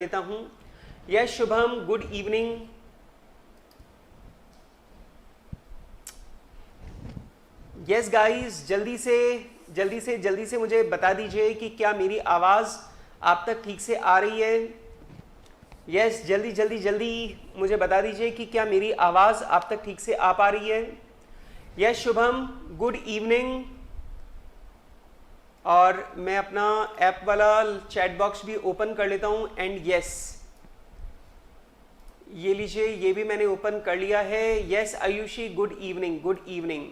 देता हूं। Yes Shubham, good evening. Yes guys, जल्दी से मुझे बता दीजिए कि क्या मेरी आवाज आप तक ठीक से आ रही है। यस, जल्दी मुझे बता दीजिए कि क्या मेरी आवाज आप तक ठीक से आ पा रही है। Yes Shubham, good evening. और मैं अपना ऐप वाला चैट बॉक्स भी ओपन कर लेता हूं। एंड यस, ये लीजिए, ये भी मैंने ओपन कर लिया है। Yes Ayushi, good evening.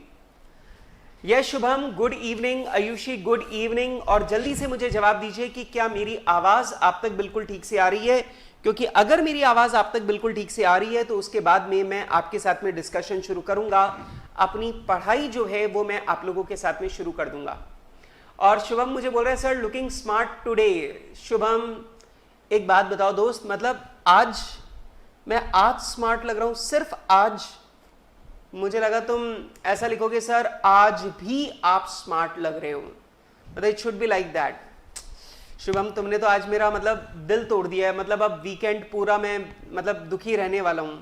Yes Shubham, good evening. Ayushi, good evening. और जल्दी से मुझे जवाब दीजिए कि क्या मेरी आवाज आप तक बिल्कुल ठीक से आ रही है, क्योंकि अगर मेरी आवाज आप तक बिल्कुल ठीक से आ रही है तो उसके बाद में मैं आपके साथ में डिस्कशन शुरू करूंगा। अपनी पढ़ाई जो है वो मैं आप लोगों के साथ में शुरू कर दूंगा। और शुभम मुझे बोल रहे हैं sir looking smart today. Shubham एक बात बताओ दोस्त, मतलब आज मैं स्मार्ट लग रहा हूं, सिर्फ आज? मुझे लगा तुम ऐसा लिखोगे सर आज भी आप स्मार्ट लग रहे हो, मतलब it should be like that. Shubham तुमने तो आज मेरा मतलब दिल तोड़ दिया है। मतलब अब वीकेंड पूरा मैं मतलब दुखी रहने वाला हूं।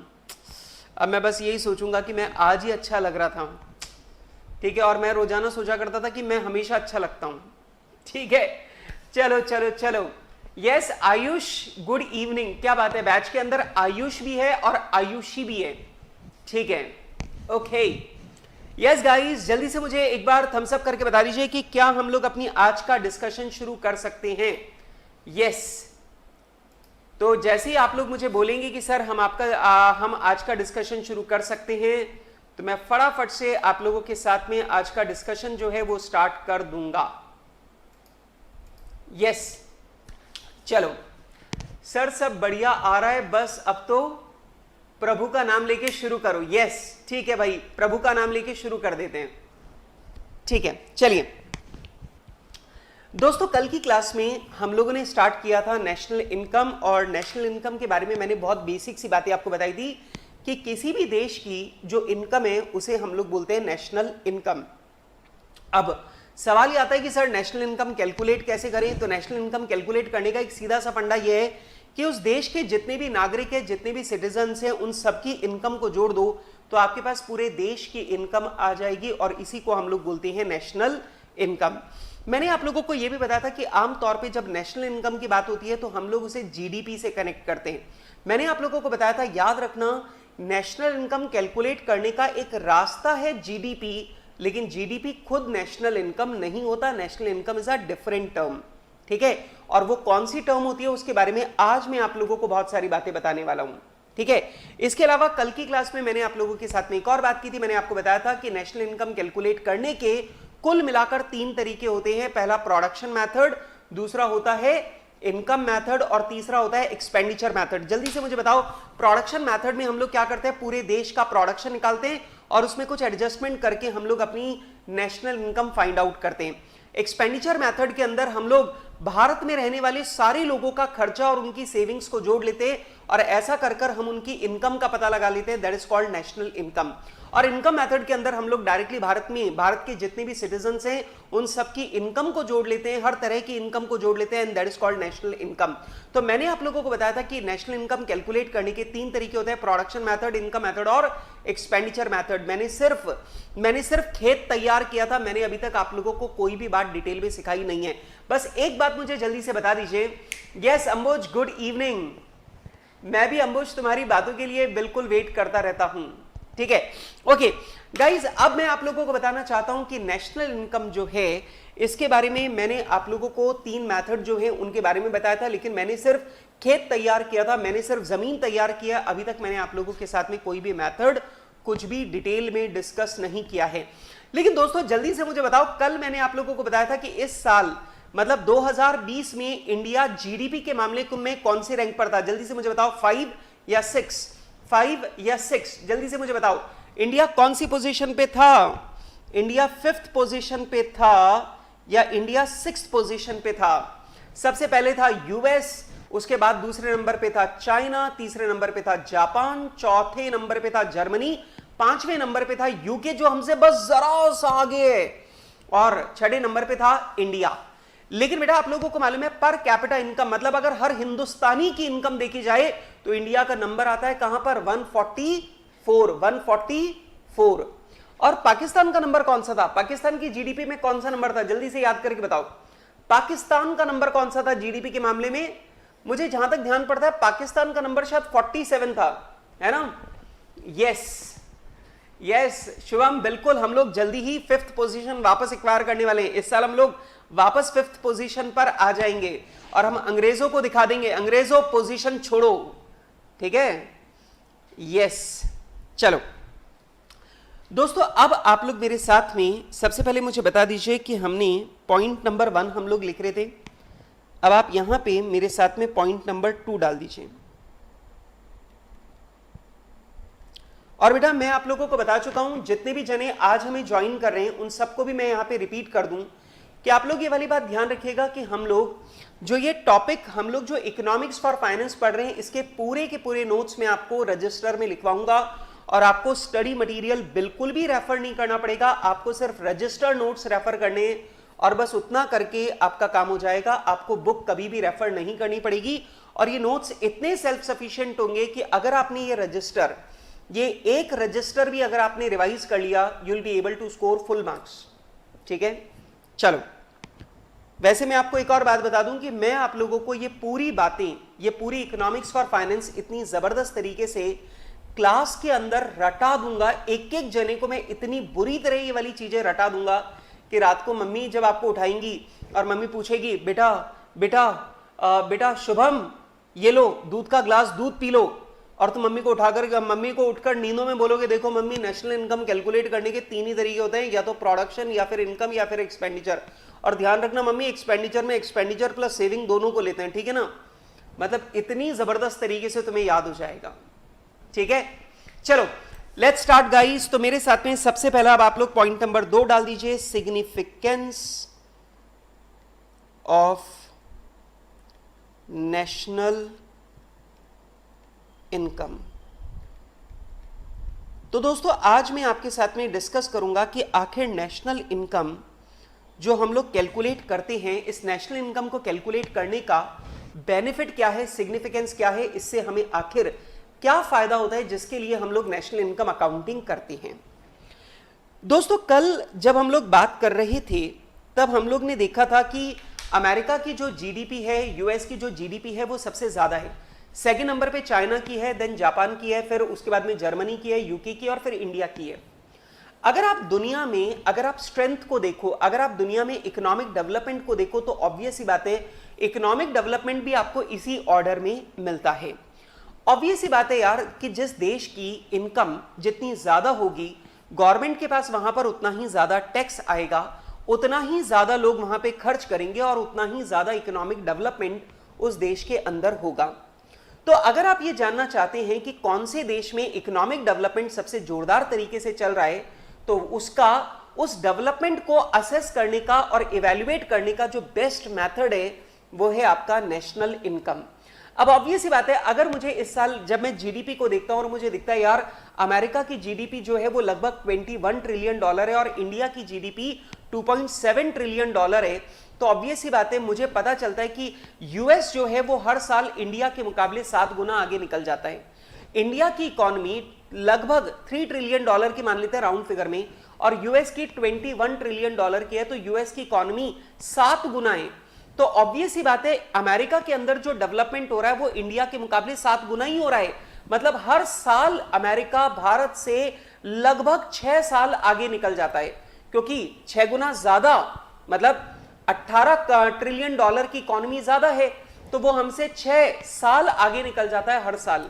अब मैं बस यही सोचूंगा कि मैं आज ही अच्छा लग रहा था, ठीक है। और मैं रोजाना सोचा करता था कि मैं हमेशा अच्छा लगता हूं, ठीक है। चलो। Yes Ayush, good evening. क्या बात है, बैच के अंदर आयुष भी है और आयुषी भी है, ठीक है। ओके यस गाइस, जल्दी से मुझे एक बार थम्स अप करके बता दीजिए कि क्या हम लोग अपनी आज का डिस्कशन शुरू कर सकते हैं। यस, तो जैसे ही आप लोग मुझे बोलेंगे कि सर हम आज का डिस्कशन शुरू कर सकते हैं, तो मैं फटाफट से आप लोगों के साथ में आज का डिस्कशन जो है वो स्टार्ट कर दूंगा। यस चलो सर, सब बढ़िया आ रहा है, बस अब तो प्रभु का नाम लेके शुरू करो। यस ठीक है भाई, प्रभु का नाम लेके शुरू कर देते हैं, ठीक है। चलिए दोस्तों, कल की क्लास में हम लोगों ने स्टार्ट किया था नेशनल इनकम। और नेशनल इनकम के बारे में मैंने बहुत बेसिक सी बातें आपको बताई थी कि किसी भी देश की जो इनकम है उसे हम लोग बोलते हैं नेशनल इनकम। अब सवाल ये आता है कि सर नेशनल इनकम कैलकुलेट कैसे करें। तो नेशनल इनकम कैलकुलेट करने का एक सीधा सा फंडा ये है कि उस देश के जितने भी नागरिक हैं, जितने भी सिटीजन्स हैं, उन सबकी इनकम को जोड़ दो तो आपके पास पूरे देश की इनकम आ जाएगी, और इसी को हम लोग बोलते हैं नेशनल इनकम। मैंने आप लोगों को यह भी बताया था कि आमतौर पे जब नेशनल इनकम की बात होती है तो हम लोग उसे जीडीपी से कनेक्ट करते हैं। मैंने आप लोगों को बताया था, याद रखना, नेशनल इनकम कैलकुलेट करने का एक रास्ता है जीडीपी, लेकिन जीडीपी खुद नेशनल इनकम नहीं होता। National income is a different term, ठीक है। और वो कौन सी टर्म होती है उसके बारे में आज मैं आप लोगों को बहुत सारी बातें बताने वाला हूं, ठीक है। इसके अलावा कल की क्लास में मैंने आप लोगों के साथ में एक और बात की थी। मैंने आपको बताया था कि नेशनल इनकम कैलकुलेट करने के कुल मिलाकर 3 तरीके होते हैं। पहला प्रोडक्शन मेथड, दूसरा होता है इनकम मेथड, और तीसरा होता है एक्सपेंडिचर मेथड। जल्दी से मुझे बताओ, प्रोडक्शन मेथड में हम लोग क्या करते हैं, पूरे देश का प्रोडक्शन निकालते हैं और उसमें कुछ एडजस्टमेंट करके हम लोग अपनी नेशनल इनकम फाइंड आउट करते हैं। एक्सपेंडिचर मेथड के अंदर हम लोग भारत में रहने वाले सारे लोगों का खर्चा और उनकी सेविंग्स को जोड़ लेते हैं, और ऐसा कर कर हम उनकी इनकम का पता लगा लेते हैं। That is called national income. और इनकम मेथड के अंदर हम लोग डायरेक्टली भारत के जितने भी सिटीजन्स हैं उन सबकी इनकम को जोड़ लेते हैं, हर तरह की इनकम को जोड़ लेते हैं, and that is called national income. तो मैंने आप लोगों को बताया था कि नेशनल इनकम कैलकुलेट करने के 3 तरीके होते हैं, प्रोडक्शन मेथड, इनकम मेथड और एक्सपेंडिचर मेथड। मैंने सिर्फ खेत तैयार किया था, मैंने अभी तक आप लोगों को कोई भी बात डिटेल में सिखाई नहीं है। बस एक बात मुझे जल्दी से बता दीजिए। यस अंबुज, गुड इवनिंग। मैं भी अंबुज तुम्हारी बातों के लिए बिल्कुल वेट करता रहता हूं, ठीक है। ओके गाइज, अब मैं आप लोगों को बताना चाहता हूं कि नेशनल इनकम जो है इसके बारे में मैंने आप लोगों को 3 मेथड जो है उनके बारे में बताया था, लेकिन मैंने सिर्फ खेत तैयार किया था, मैंने सिर्फ जमीन तैयार किया। अभी तक मैंने आप लोगों के साथ में कोई भी मेथड कुछ भी डिटेल में डिस्कस नहीं किया है। लेकिन दोस्तों जल्दी से मुझे बताओ, कल मैंने आप लोगों को बताया था कि इस साल मतलब 2020 में इंडिया जीडीपी के मामले में कौन से रैंक पर था। जल्दी से मुझे बताओ, 5 या 6? जल्दी से मुझे बताओ, इंडिया कौन सी पोजीशन पे था? इंडिया 5th पोजीशन पे था या इंडिया 6th पोजीशन पे था? सबसे पहले था यूएस, उसके बाद दूसरे नंबर पे था चाइना, तीसरे नंबर पे था जापान, चौथे नंबर पे था जर्मनी, 5वें नंबर पे था यूके जो हमसे बस जरा सा आगे है, और 6ठे नंबर पे था इंडिया। लेकिन बेटा आप लोगों को मालूम है पर कैपिटा इनकम, मतलब अगर हर हिंदुस्तानी की इनकम देखी जाए तो इंडिया का नंबर आता है कहां पर, 144। और पाकिस्तान का नंबर कौन सा था, पाकिस्तान की जीडीपी में कौन सा नंबर था, जल्दी से याद करके बताओ, पाकिस्तान का नंबर कौन सा था जीडीपी के मामले में? मुझे जहां तक ध्यान पड़ता है पाकिस्तान का नंबर शायद 47 था, है ना? यस शुभम, बिल्कुल हम लोग जल्दी ही 5th पोजीशन वापस एक्वायर करने वाले हैं। इस साल हम लोग वापस 5th पोजीशन पर आ जाएंगे और हम अंग्रेजों को दिखा देंगे, अंग्रेजों पोजीशन छोड़ो, ठीक है? यस, चलो दोस्तों, अब आप लोग मेरे साथ में सबसे पहले मुझे बता दीजिए कि हमने पॉइंट नंबर 1 हम लोग लिख रहे थे, अब आप यहां पे मेरे साथ में पॉइंट नंबर 2 डाल दीजिए। और बेटा मैं आप लोगों को बता चुका हूं, जितने भी जने आज हमें ज्वाइन कर रहे हैं उन सबको भी मैं यहां पे रिपीट कर दूं कि आप लोग ये वाली बात ध्यान रखिएगा कि हम लोग जो ये टॉपिक हम लोग जो इकोनॉमिक्स फॉर फाइनेंस पढ़ रहे हैं, इसके पूरे के पूरे नोट्स में आपको रजिस्टर में लिखवाऊंगा और आपको स्टडी मटेरियल बिल्कुल भी रेफर नहीं करना पड़ेगा, आपको सिर्फ रजिस्टर नोट्स रेफर करने और बस उतना करके आपका काम हो जाएगा। आपको बुक कभी भी रेफर नहीं करनी पड़ेगी और ये नोट्स इतने सेल्फ सफिशिएंट होंगे कि अगर आपने ये एक रजिस्टर भी अगर आपने रिवाइज कर लिया, you will be able to score full marks, ठीक है? चलो, वैसे मैं आपको एक और बात बता दूं कि मैं आप लोगों को ये पूरी बातें, ये पूरी इकोनॉमिक्स फॉर फाइनेंस इतनी जबरदस्त तरीके से क्लास के अंदर रटा दूंगा, एक एक जने को मैं इतनी बुरी तरह ये वाली चीजें रटा दूंगा कि रात को मम्मी जब आपको उठाएंगी और मम्मी पूछेगी बेटा बेटा बेटा शुभम ये लो दूध का ग्लास, दूध पी लो, और तुम मम्मी को उठकर नींदों में बोलोगे देखो मम्मी नेशनल इनकम कैलकुलेट करने के 3 ही तरीके होते हैं, या तो प्रोडक्शन या फिर इनकम या फिर एक्सपेंडिचर, और ध्यान रखना मम्मी एक्सपेंडिचर में एक्सपेंडिचर प्लस सेविंग दोनों को लेते हैं, ठीक है ना? मतलब इतनी जबरदस्त तरीके से तुम्हें याद हो जाएगा, ठीक है? चलो लेट्स स्टार्ट गाइस। तो मेरे साथ में सबसे पहला अब आप लोग पॉइंट नंबर 2 डाल दीजिए, सिग्निफिकेंस ऑफ नेशनल इनकम। तो दोस्तों आज मैं आपके साथ में डिस्कस करूंगा कि आखिर नेशनल इनकम जो हम लोग कैलकुलेट करते हैं, इस नेशनल इनकम को कैलकुलेट करने का बेनिफिट क्या है, सिग्निफिकेंस क्या है, इससे हमें आखिर क्या फायदा होता है जिसके लिए हम लोग नेशनल इनकम अकाउंटिंग करते हैं। दोस्तों कल जब हम लोग बात कर रहे थे तब हम लोग ने देखा था कि अमेरिका की जो जीडीपी है, यूएस की जो जीडीपी है वो सबसे ज्यादा है, सेकंड नंबर पे चाइना की है, देन जापान की है, फिर उसके बाद में जर्मनी की है, यूके की, और फिर इंडिया की है। अगर आप दुनिया में अगर आप स्ट्रेंथ को देखो, अगर आप दुनिया में इकोनॉमिक डेवलपमेंट को देखो तो ऑब्वियस ही बात है इकोनॉमिक डेवलपमेंट भी आपको इसी ऑर्डर में मिलता है। ऑब्वियस ही बात है यार कि जिस देश की इनकम जितनी ज्यादा होगी, गवर्नमेंट के पास वहां पर उतना ही ज्यादा टैक्स आएगा, उतना ही ज्यादा लोग वहां पे खर्च करेंगे और उतना ही ज्यादा इकोनॉमिक डेवलपमेंट उस देश के अंदर होगा। तो अगर आप ये जानना चाहते हैं कि कौन से देश में इकोनॉमिक डेवलपमेंट सबसे जोरदार तरीके से चल रहा है, तो उस डेवलपमेंट को असेस करने का और इवैल्यूएट करने का जो बेस्ट मेथड है वो है आपका नेशनल इनकम। अब ऑब्वियस ही बात है, अगर मुझे इस साल जब मैं जीडीपी को देखता हूं और मुझे दिखता है यार अमेरिका की जीडीपी जो है वो लगभग $21 ट्रिलियन है और इंडिया की जीडीपी $2.7 ट्रिलियन है, तो ऑब्वियस ही बात है मुझे पता चलता है कि यूएस जो है वो हर साल इंडिया के मुकाबले 7 गुना आगे निकल जाता है। इंडिया की इकोनॉमी लगभग $3 ट्रिलियन की मान लेते हैं राउंड फिगर में, और यूएस की $21 ट्रिलियन की है, तो यूएस की इकोनॉमी 7 गुना है। तो ऑब्वियस ही बात है अमेरिका के अंदर जो डेवलपमेंट हो रहा है वो इंडिया के मुकाबले 7 गुना ही हो रहा है। मतलब हर साल अमेरिका भारत से लगभग 6 साल आगे निकल जाता है, क्योंकि 6 गुना ज्यादा मतलब $18 ट्रिलियन की इकोनॉमी ज्यादा है, तो वो हमसे 6 साल आगे निकल जाता है हर साल।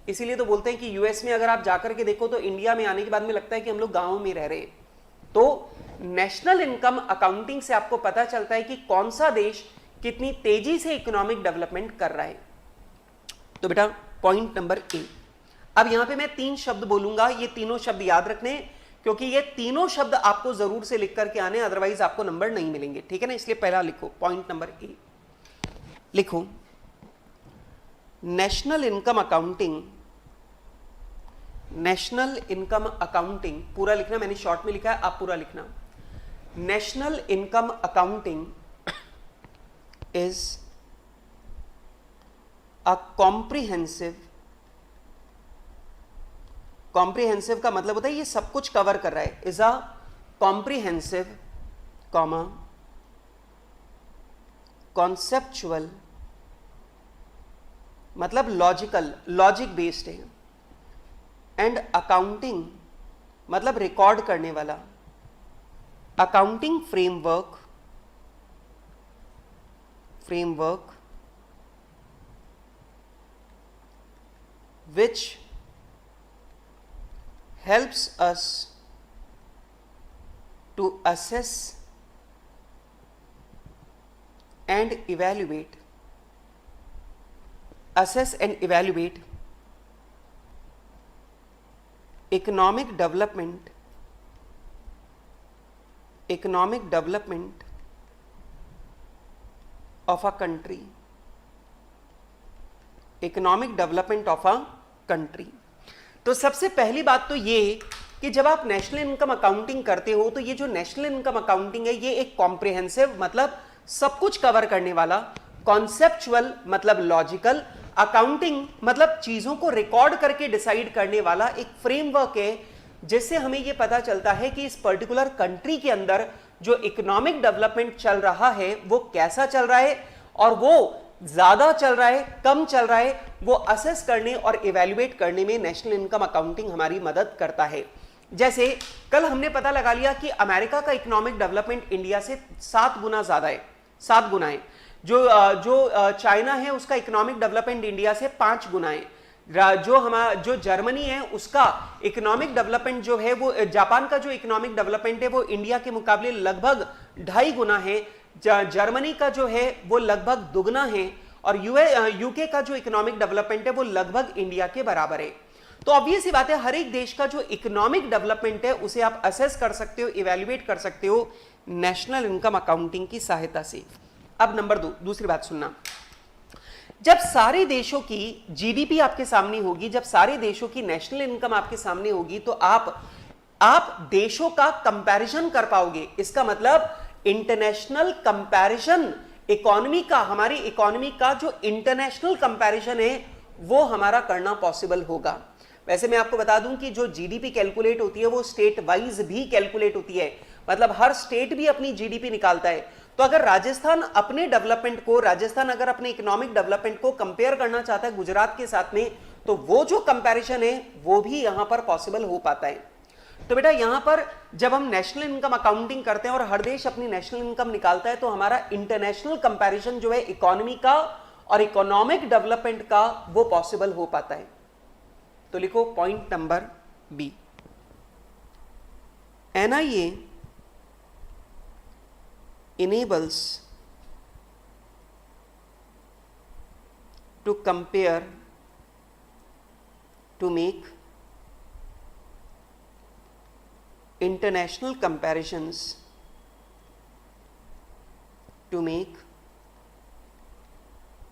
इसीलिए तो बोलते हैं कि यूएस में अगर आप जाकर के देखो तो इंडिया में आने के बाद में लगता है कि हम लोग गांव में रह रहे हैं। तो नेशनल इनकम अकाउंटिंग से आपको पता चलता है कि कौन सा देश कितनी तेजी से इकोनॉमिक डेवलपमेंट कर रहा है। तो बेटा पॉइंट नंबर ए, अब यहां पे मैं 3 शब्द बोलूंगा, ये तीनों शब्द याद रखने, क्योंकि ये तीनों शब्द आपको जरूर से लिख करके आने, अदरवाइज आपको नंबर नहीं मिलेंगे, ठीक है ना? इसलिए पहला लिखो, पॉइंट नंबर ए लिखो, national income accounting. National income accounting पूरा लिखना, मैंने शॉर्ट में लिखा है, आप पूरा लिखना। National income accounting is a comprehensive, comprehensive का मतलब होता है ये सब कुछ कवर कर रहा है, is a comprehensive comma conceptual, मतलब लॉजिकल, लॉजिक बेस्ड है, एंड अकाउंटिंग मतलब रिकॉर्ड करने वाला, accounting framework, framework which helps us to assess and evaluate, assess and evaluate economic development, economic development of a country, economic development of a country. तो सबसे पहली बात तो ये कि जब आप नेशनल इनकम अकाउंटिंग करते हो तो ये जो नेशनल इनकम अकाउंटिंग है ये एक कॉम्प्रिहेंसिव मतलब सब कुछ कवर करने वाला, कॉन्सेप्चुअल मतलब लॉजिकल, अकाउंटिंग मतलब चीजों को रिकॉर्ड करके डिसाइड करने वाला एक फ्रेमवर्क है, जिससे हमें ये पता चलता है कि इस पर्टिकुलर कंट्री के अंदर जो इकोनॉमिक डेवलपमेंट चल रहा है वो कैसा चल रहा है, और वो ज्यादा चल रहा है कम चल रहा है, वो असेस करने और इवैल्यूएट करने में नेशनल इनकम अकाउंटिंग हमारी मदद करता है। जैसे कल हमने पता लगा लिया कि अमेरिका का इकोनॉमिक डेवलपमेंट इंडिया से 7 गुना ज्यादा है, 7 गुना है। जो चाइना है उसका इकोनॉमिक डेवलपमेंट इंडिया से 5 गुना है। जो जर्मनी है उसका इकोनॉमिक डेवलपमेंट जो है वो, जापान का जो इकोनॉमिक डेवलपमेंट है वो इंडिया के मुकाबले लगभग 2.5 गुना है। जर्मनी का जो है वो लगभग दुगना है, और यूके का जो इकोनॉमिक डेवलपमेंट है वो लगभग इंडिया के बराबर है। तो ऑब्वियस सी बात है हर एक देश का जो इकोनॉमिक डेवलपमेंट है उसे आप असेस कर सकते हो, इवैल्यूएट कर सकते हो नेशनल इनकम अकाउंटिंग की सहायता से। अब नंबर 2, दूसरी बात सुनना, जब सारे देशों की जीडीपी आपके सामने होगी, जब सारे देशों की नेशनल इनकम आपके सामने होगी, तो आप देशों का कंपैरिजन कर पाओगे। इसका मतलब इंटरनेशनल कंपैरिजन इकोनॉमी का, हमारी इकोनॉमी का जो इंटरनेशनल कंपैरिजन है वो हमारा करना पॉसिबल होगा। वैसे मैं आपको बता दूं कि जो जीडीपी कैलकुलेट होती है वो स्टेट वाइज भी कैलकुलेट होती है, मतलब हर स्टेट भी अपनी जीडीपी निकालता है। तो अगर राजस्थान अपने डेवलपमेंट को, राजस्थान अगर अपने इकोनॉमिक डेवलपमेंट को कंपेयर करना चाहता है गुजरात के साथ में, तो वो जो कंपैरिजन है वो भी यहां पर पॉसिबल हो पाता है। तो बेटा यहां पर जब हम नेशनल इनकम अकाउंटिंग करते हैं और हर देश अपनी नेशनल इनकम निकालता है, तो हमारा इंटरनेशनल कंपैरिजन जो है इकोनॉमी का और इकोनॉमिक डेवलपमेंट का वो पॉसिबल हो पाता है। तो लिखो point number B, NIA enables to compare, to make international comparisons, to make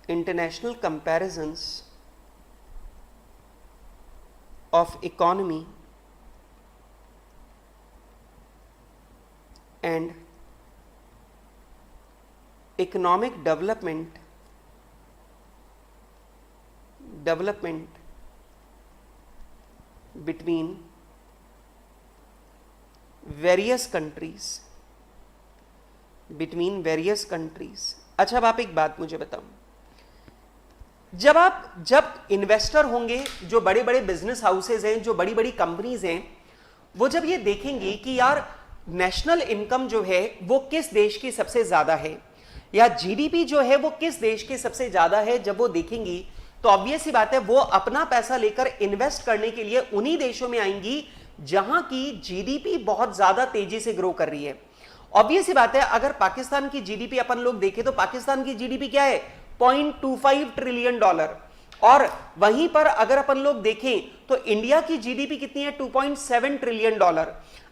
international comparisons of economy and economic development between various countries, अच्छा अब आप एक बात मुझे बताओ, जब इन्वेस्टर होंगे, जो बड़े बड़े बिजनेस हाउसेज हैं, जो बड़ी बड़ी कंपनीज हैं, वो जब ये देखेंगी कि यार नेशनल इनकम जो है वो किस देश की सबसे ज्यादा है, या जीडीपी जो है वो किस देश की सबसे ज्यादा है, जब वो देखेंगी तो ऑब्वियस सी बात है वो अपना पैसा लेकर इन्वेस्ट करने के लिए उन्हीं देशों में आएंगी जहां की जीडीपी बहुत ज्यादा तेजी से ग्रो कर रही है। ऑब्वियस सी बात है अगर पाकिस्तान की जीडीपी अपन लोग देखें तो पाकिस्तान की जीडीपी क्या है, $0.25 ट्रिलियन, और वहीं पर अगर अपन लोग देखें तो इंडिया की जीडीपी कितनी है, $2.7 ट्रिलियन।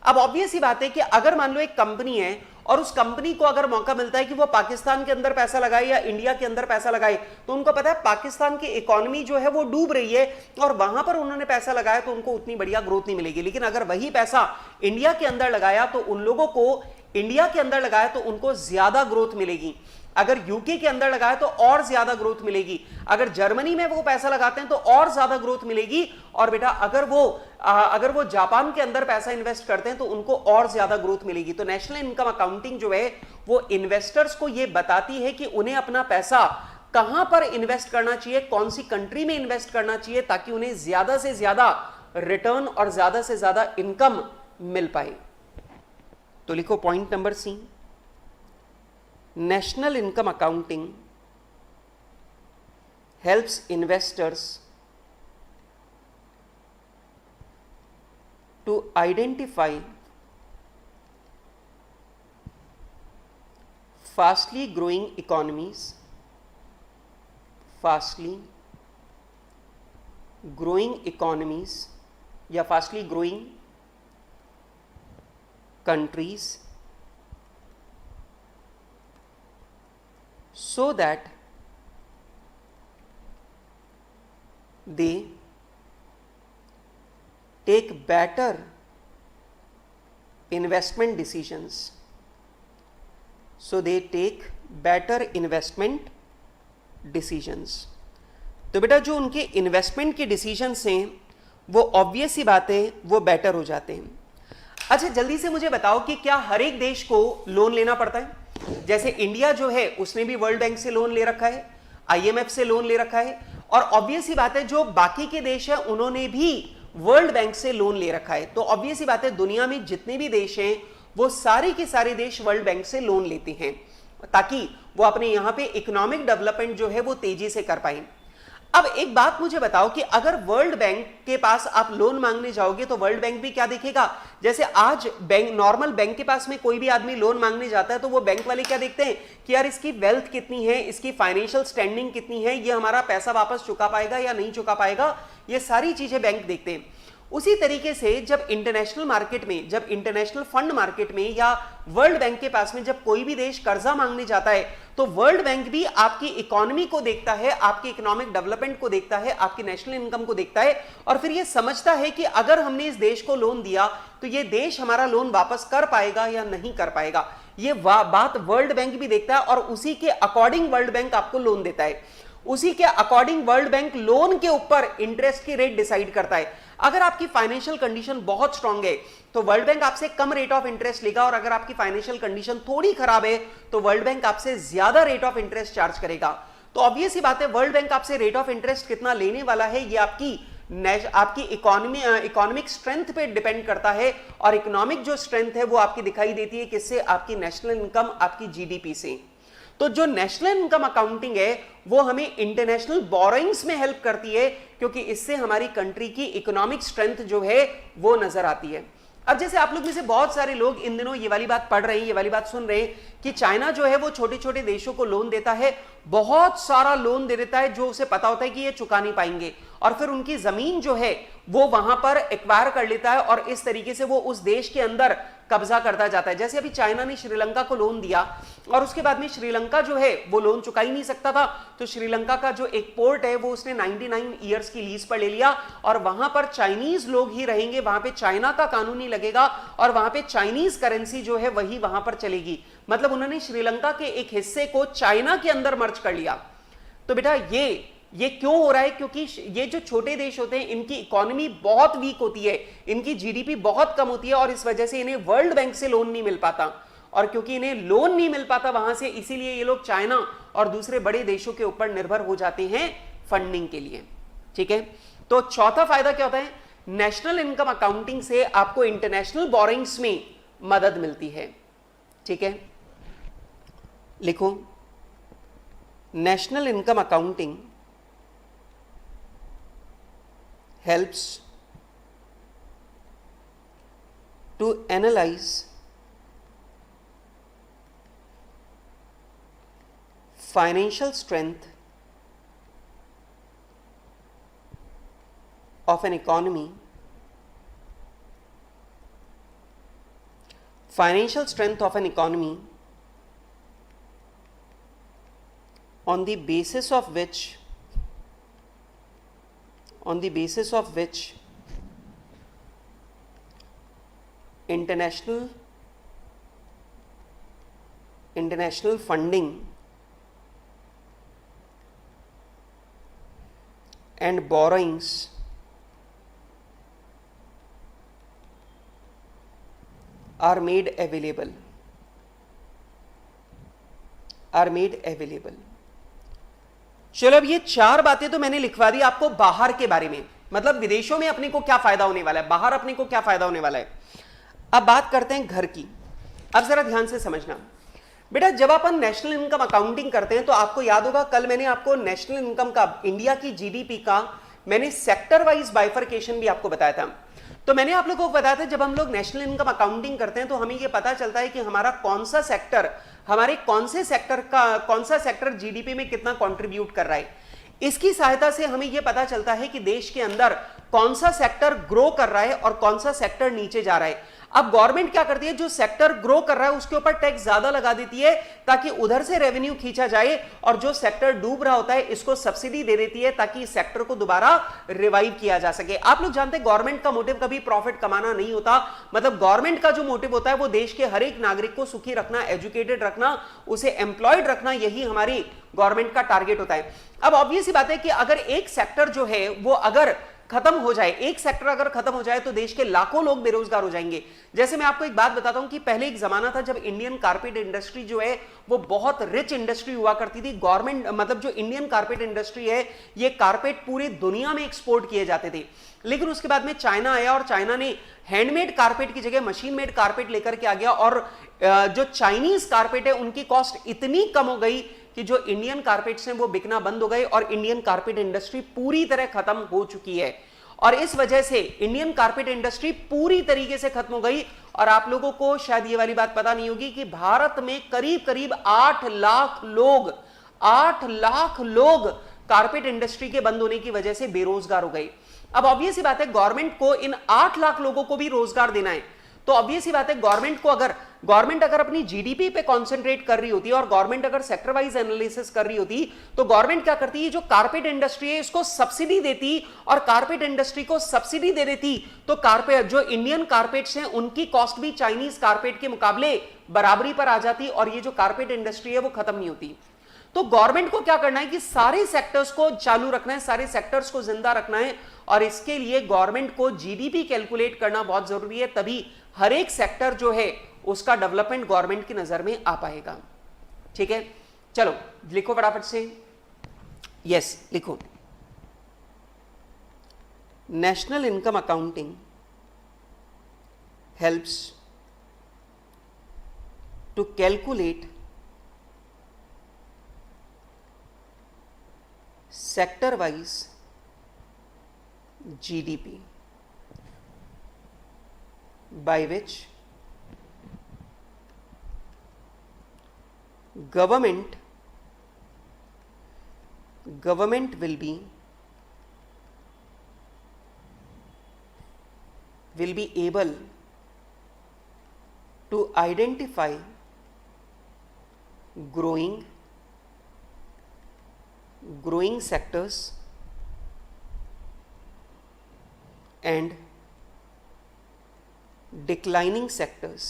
अब ऑब्वियस ही बात है कि अगर मान लो एक कंपनी है और उस कंपनी को अगर मौका मिलता है कि वो पाकिस्तान के अंदर पैसा लगाए या इंडिया के अंदर पैसा लगाए, तो उनको पता है पाकिस्तान की इकोनॉमी जो है वो डूब रही है और वहां पर उन्होंने पैसा लगाया तो उनको उतनी बढ़िया ग्रोथ नहीं मिलेगी। लेकिन अगर वही पैसा इंडिया के अंदर लगाया तो उन लोगों को, इंडिया के अंदर लगाया तो उनको ज्यादा ग्रोथ मिलेगी। अगर यूके के अंदर लगाए तो और ज्यादा ग्रोथ मिलेगी, अगर जर्मनी में वो पैसा लगाते हैं तो और ज्यादा ग्रोथ मिलेगी, और बेटा अगर वो जापान के अंदर पैसा इन्वेस्ट करते हैं तो उनको और ज्यादा ग्रोथ मिलेगी। तो नेशनल इनकम अकाउंटिंग जो है वो इन्वेस्टर्स को ये बताती है कि उन्हें अपना पैसा कहां पर इन्वेस्ट करना चाहिए, कौन सी कंट्री में इन्वेस्ट करना चाहिए, ताकि उन्हें ज्यादा से ज्यादा रिटर्न और ज्यादा से ज्यादा इनकम मिल पाए। तो लिखो point number C, national income accounting helps investors to identify fastly growing economies, या fastly growing countries, so that they take better investment decisions. तो बेटा जो उनके इन्वेस्टमेंट के डिसीजंस हैं वो ऑब्वियस ही बात है वो बेटर हो जाते हैं। अच्छा जल्दी से मुझे बताओ कि क्या हर एक देश को लोन लेना पड़ता है? जैसे इंडिया जो है उसने भी वर्ल्ड बैंक से लोन ले रखा है, आईएमएफ से लोन ले रखा है, और ऑब्वियस ही बात है जो बाकी के देश हैं उन्होंने भी वर्ल्ड बैंक से लोन ले रखा है। तो ऑब्वियस ही बात है दुनिया में जितने भी देश हैं वो सारे के सारे देश वर्ल्ड बैंक से लोन लेते हैं ताकि वो अपने यहां पे इकोनॉमिक डेवलपमेंट जो है वो तेजी से कर पाए। अब एक बात मुझे बताओ कि अगर वर्ल्ड बैंक के पास आप लोन मांगने जाओगे तो वर्ल्ड बैंक भी क्या देखेगा? जैसे आज बैंक, नॉर्मल बैंक के पास में कोई भी आदमी लोन मांगने जाता है तो वो बैंक वाले क्या देखते हैं कि यार इसकी वेल्थ कितनी है, इसकी फाइनेंशियल स्टैंडिंग कितनी है, ये हमारा पैसा वापस चुका पाएगा या नहीं चुका पाएगा, ये सारी चीजें बैंक देखते हैं। उसी तरीके से जब इंटरनेशनल मार्केट में, जब इंटरनेशनल फंड मार्केट में या वर्ल्ड बैंक के पास में जब कोई भी देश कर्जा मांगने जाता है तो वर्ल्ड बैंक भी आपकी इकोनॉमी को देखता है, आपकी इकोनॉमिक डेवलपमेंट को देखता है, आपकी नेशनल इनकम को देखता है, और फिर ये समझता है कि अगर हमने इस देश को लोन दिया तो ये देश हमारा लोन वापस कर पाएगा या नहीं कर पाएगा। ये बात वर्ल्ड बैंक भी देखता है और उसी के अकॉर्डिंग वर्ल्ड बैंक आपको लोन देता है। उसी के अकॉर्डिंग वर्ल्ड बैंक लोन के ऊपर इंटरेस्ट की रेट डिसाइड करता है। अगर आपकी फाइनेंशियल कंडीशन बहुत स्ट्रांग है तो वर्ल्ड बैंक आपसे कम रेट ऑफ इंटरेस्ट लेगा, और अगर आपकी फाइनेंशियल कंडीशन थोड़ी खराब है तो वर्ल्ड बैंक आपसे ज्यादा रेट ऑफ इंटरेस्ट चार्ज करेगा। तो ऑब्वियस ही बात है वर्ल्ड बैंक आपसे रेट ऑफ इंटरेस्ट कितना लेने वाला है ये आपकी इकोनॉमिक स्ट्रेंथ पे डिपेंड करता है, और इकोनॉमिक जो स्ट्रेंथ है वो आपकी दिखाई देती है किससे? आपकी नेशनल इनकम, आपकी जीडीपी से। तो जो नेशनल इनकम अकाउंटिंग है वो हमें इंटरनेशनल बोरोइंग्स में हेल्प करती है, क्योंकि इससे हमारी कंट्री की इकोनॉमिक स्ट्रेंथ जो है वो नजर आती है। अब जैसे आप लोग में से बहुत सारे लोग इन दिनों ये वाली बात पढ़ रहे हैं, ये वाली बात सुन रहे हैं कि चाइना जो है वो छोटे छोटे देशों को लोन देता है, बहुत सारा लोन दे देता है जो उसे पता होता है कि ये चुका नहीं पाएंगे, और फिर उनकी जमीन जो है वो वहां पर एक्वायर कर लेता है और इस तरीके से वो उस देश के अंदर कब्जा करता जाता है। जैसे अभी चाइना ने श्रीलंका को लोन दिया और उसके बाद में श्रीलंका जो है वो लोन चुका ही नहीं सकता था, तो श्रीलंका का जो एक पोर्ट है वो उसने 99 ईयर्स की लीज पर ले लिया, और वहां पर चाइनीज लोग ही रहेंगे, वहां पे चाइना का कानून ही लगेगा, और वहां पे चाइनीज करेंसी जो है वही वहां पर चलेगी। मतलब उन्होंने श्रीलंका के एक हिस्से को चाइना के अंदर मर्ज कर लिया। तो बेटा ये क्यों हो रहा है? क्योंकि ये जो छोटे देश होते हैं इनकी इकोनॉमी बहुत वीक होती है, इनकी जीडीपी बहुत कम होती है, और इस वजह से इन्हें वर्ल्ड बैंक से लोन नहीं मिल पाता, और क्योंकि इन्हें लोन नहीं मिल पाता वहां से, इसीलिए ये लोग चाइना और दूसरे बड़े देशों के ऊपर निर्भर हो जाते हैं फंडिंग के लिए। ठीक है, तो चौथा फायदा क्या होता है? नेशनल इनकम अकाउंटिंग से आपको इंटरनेशनल बोरोइंग्स में मदद मिलती है। ठीक है, लिखो national income accounting helps to analyze financial strength of an economy, financial strength of an economy on the basis of which international funding and borrowings are made available, चलो अब ये चार बातें तो मैंने लिखवा दी आपको बाहर के बारे में, मतलब विदेशों में अपने को क्या फायदा होने वाला है, बाहर अपने को क्या फायदा होने वाला है। अब बात करते हैं घर की। अब जरा ध्यान से समझना बेटा, जब अपन नेशनल इनकम अकाउंटिंग करते हैं तो आपको याद होगा कल मैंने आपको नेशनल इनकम का, इंडिया की जीडीपी का मैंने सेक्टर वाइज बाइफरकेशन भी आपको बताया था। तो मैंने आप लोगों को बताया था जब हम लोग नेशनल इनकम अकाउंटिंग करते हैं तो हमें यह पता चलता है कि हमारा कौन सा सेक्टर, हमारे कौन सा सेक्टर जीडीपी में कितना कंट्रीब्यूट कर रहा है। इसकी सहायता से हमें यह पता चलता है कि देश के अंदर कौन सा सेक्टर ग्रो कर रहा है और कौन सा सेक्टर नीचे जा रहा है। अब गवर्नमेंट क्या करती है, जो सेक्टर ग्रो कर रहा है उसके ऊपर टैक्स ज्यादा लगा देती है ताकि उधर से रेवेन्यू खींचा जाए, और जो सेक्टर डूब रहा होता है इसको सब्सिडी दे देती है ताकि इस सेक्टर को दोबारा रिवाइव किया जा सके। आप लोग जानते हैं गवर्नमेंट का मोटिव कभी प्रॉफिट कमाना नहीं होता, मतलब गवर्नमेंट का जो मोटिव होता है वो देश के हर एक नागरिक को सुखी रखना, एजुकेटेड रखना, उसे एम्प्लॉयड रखना, यही हमारी गवर्नमेंट का टारगेट होता है। अब ऑब्वियस सी बात है कि अगर एक सेक्टर जो है वो अगर खत्म हो जाए, एक सेक्टर अगर खत्म हो जाए तो देश के लाखों लोग बेरोजगार हो जाएंगे। जैसे मैं आपको एक बात बताता हूं कि पहले एक जमाना था जब इंडियन कारपेट इंडस्ट्री जो है वो बहुत रिच इंडस्ट्री हुआ करती थी। गवर्नमेंट, मतलब जो इंडियन कारपेट इंडस्ट्री है, ये कारपेट पूरी दुनिया में एक्सपोर्ट किए जाते थे। लेकिन उसके बाद में चाइना आया और चाइना ने हैंडमेड कारपेट की जगह मशीन मेड कारपेट लेकर के आ गया, और जो चाइनीज कारपेट है उनकी कॉस्ट इतनी कम हो गई कि जो इंडियन कारपेट्स हैं वो बिकना बंद हो गए और इंडियन कारपेट इंडस्ट्री पूरी तरह खत्म हो चुकी है। और इस वजह से इंडियन कारपेट इंडस्ट्री पूरी तरीके से खत्म हो गई। और आप लोगों को शायद ये वाली बात पता नहीं होगी कि भारत में करीब करीब 8 लाख लोग कारपेट इंडस्ट्री के बंद होने की वजह से बेरोजगार हो गए। अब ऑब्वियस सी बात है गवर्नमेंट को इन 8 लाख लोगों को भी रोजगार देना है, तो ऑब्वियस ही बात है गवर्नमेंट अगर अपनी जीडीपी पे कंसंट्रेट कर रही होती है और गवर्नमेंट अगर सेक्टर वाइज एनालिसिस कर रही होती तो गवर्नमेंट क्या करती है, जो कारपेट इंडस्ट्री है इसको सब्सिडी देती, और कारपेट इंडस्ट्री को सब्सिडी दे देती तो कारपेट, जो इंडियन कारपेट्स हैं उनकी कॉस्ट भी चाइनीज कारपेट के मुकाबले बराबरी पर आ जाती और ये जो कारपेट इंडस्ट्री है वो खत्म नहीं होती। तो गवर्नमेंट को क्या करना है कि सारे सेक्टर्स को चालू रखना है, सारे सेक्टर्स को जिंदा रखना है, और इसके लिए गवर्नमेंट को जीडीपी कैलकुलेट करना बहुत जरूरी है, तभी हर एक सेक्टर जो है उसका डेवलपमेंट गवर्नमेंट की नजर में आ पाएगा। ठीक है, चलो लिखो फटाफट से। यस लिखो, national income accounting helps to calculate sector wise GDP by which government will be able to identify growing sectors and declining sectors.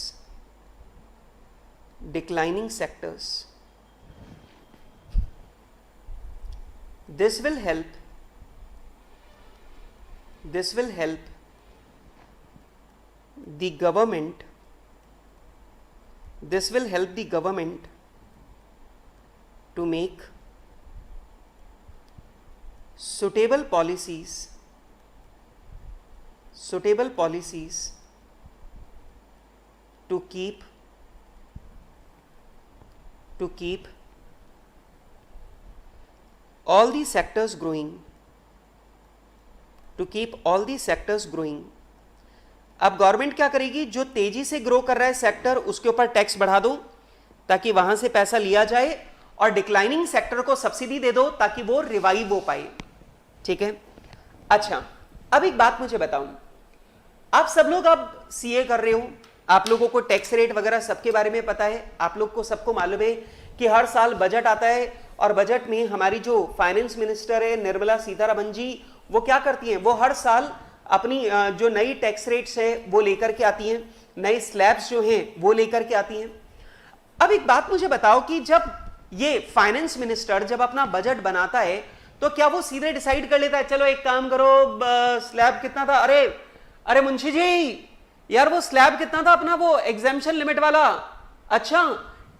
This will help the government to make suitable policies to keep all these sectors growing, अब government क्या करेगी, जो तेजी से grow कर रहा है sector उसके ऊपर टैक्स बढ़ा दो ताकि वहां से पैसा लिया जाए, और डिक्लाइनिंग सेक्टर को सब्सिडी दे दो ताकि वो रिवाइव हो पाए। ठीक है, अच्छा अब एक बात मुझे बताओ, आप सब लोग अब सीए कर रहे हो, आप लोगों को टैक्स रेट वगैरह सबके बारे में पता है, आप लोग को सबको मालूम है कि हर साल बजट आता है और बजट में हमारी जो फाइनेंस मिनिस्टर है निर्मला सीतारमण जी, वो क्या करती हैं, वो हर साल अपनी जो नई टैक्स रेट्स है वो लेकर के आती हैं, नए स्लैब्स जो हैं वो लेकर के आती हैं। अब एक बात मुझे बताओ कि जब ये फाइनेंस मिनिस्टर जब अपना बजट बनाता है तो क्या वो सीधे डिसाइड कर लेता है चलो एक काम करो स्लैब कितना था, अरे अरे मुंशी जी यार वो स्लैब कितना था अपना वो एग्जेम्पशन लिमिट वाला, अच्छा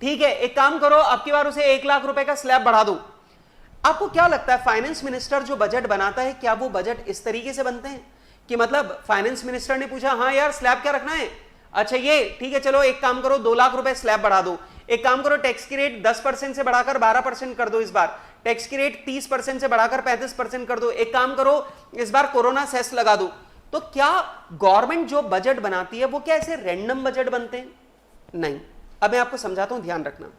ठीक है एक काम करो अब की बार उसे 1 लाख रुपए का स्लैब बढ़ा दो। आपको क्या लगता है फाइनेंस मिनिस्टर जो बजट बनाता है क्या वो बजट इस तरीके से बनते हैं कि मतलब फाइनेंस मिनिस्टर ने पूछा हाँ यार स्लैब क्या रखना है, अच्छा ये ठीक है चलो एक काम करो 2 लाख रुपए स्लैब बढ़ा दो, एक काम करो टैक्स की रेट 10% से बढ़ाकर 12% कर दो, इस बार टैक्स की रेट 30% से बढ़ाकर 35% कर दो, एक काम करो इस बार कोरोना सेस लगा दो। तो क्या गवर्नमेंट जो बजट बनाती है वो क्या ऐसे रैंडम बजट बनते हैं? नहीं। अब मैं आपको समझाता हूं, ध्यान रखना।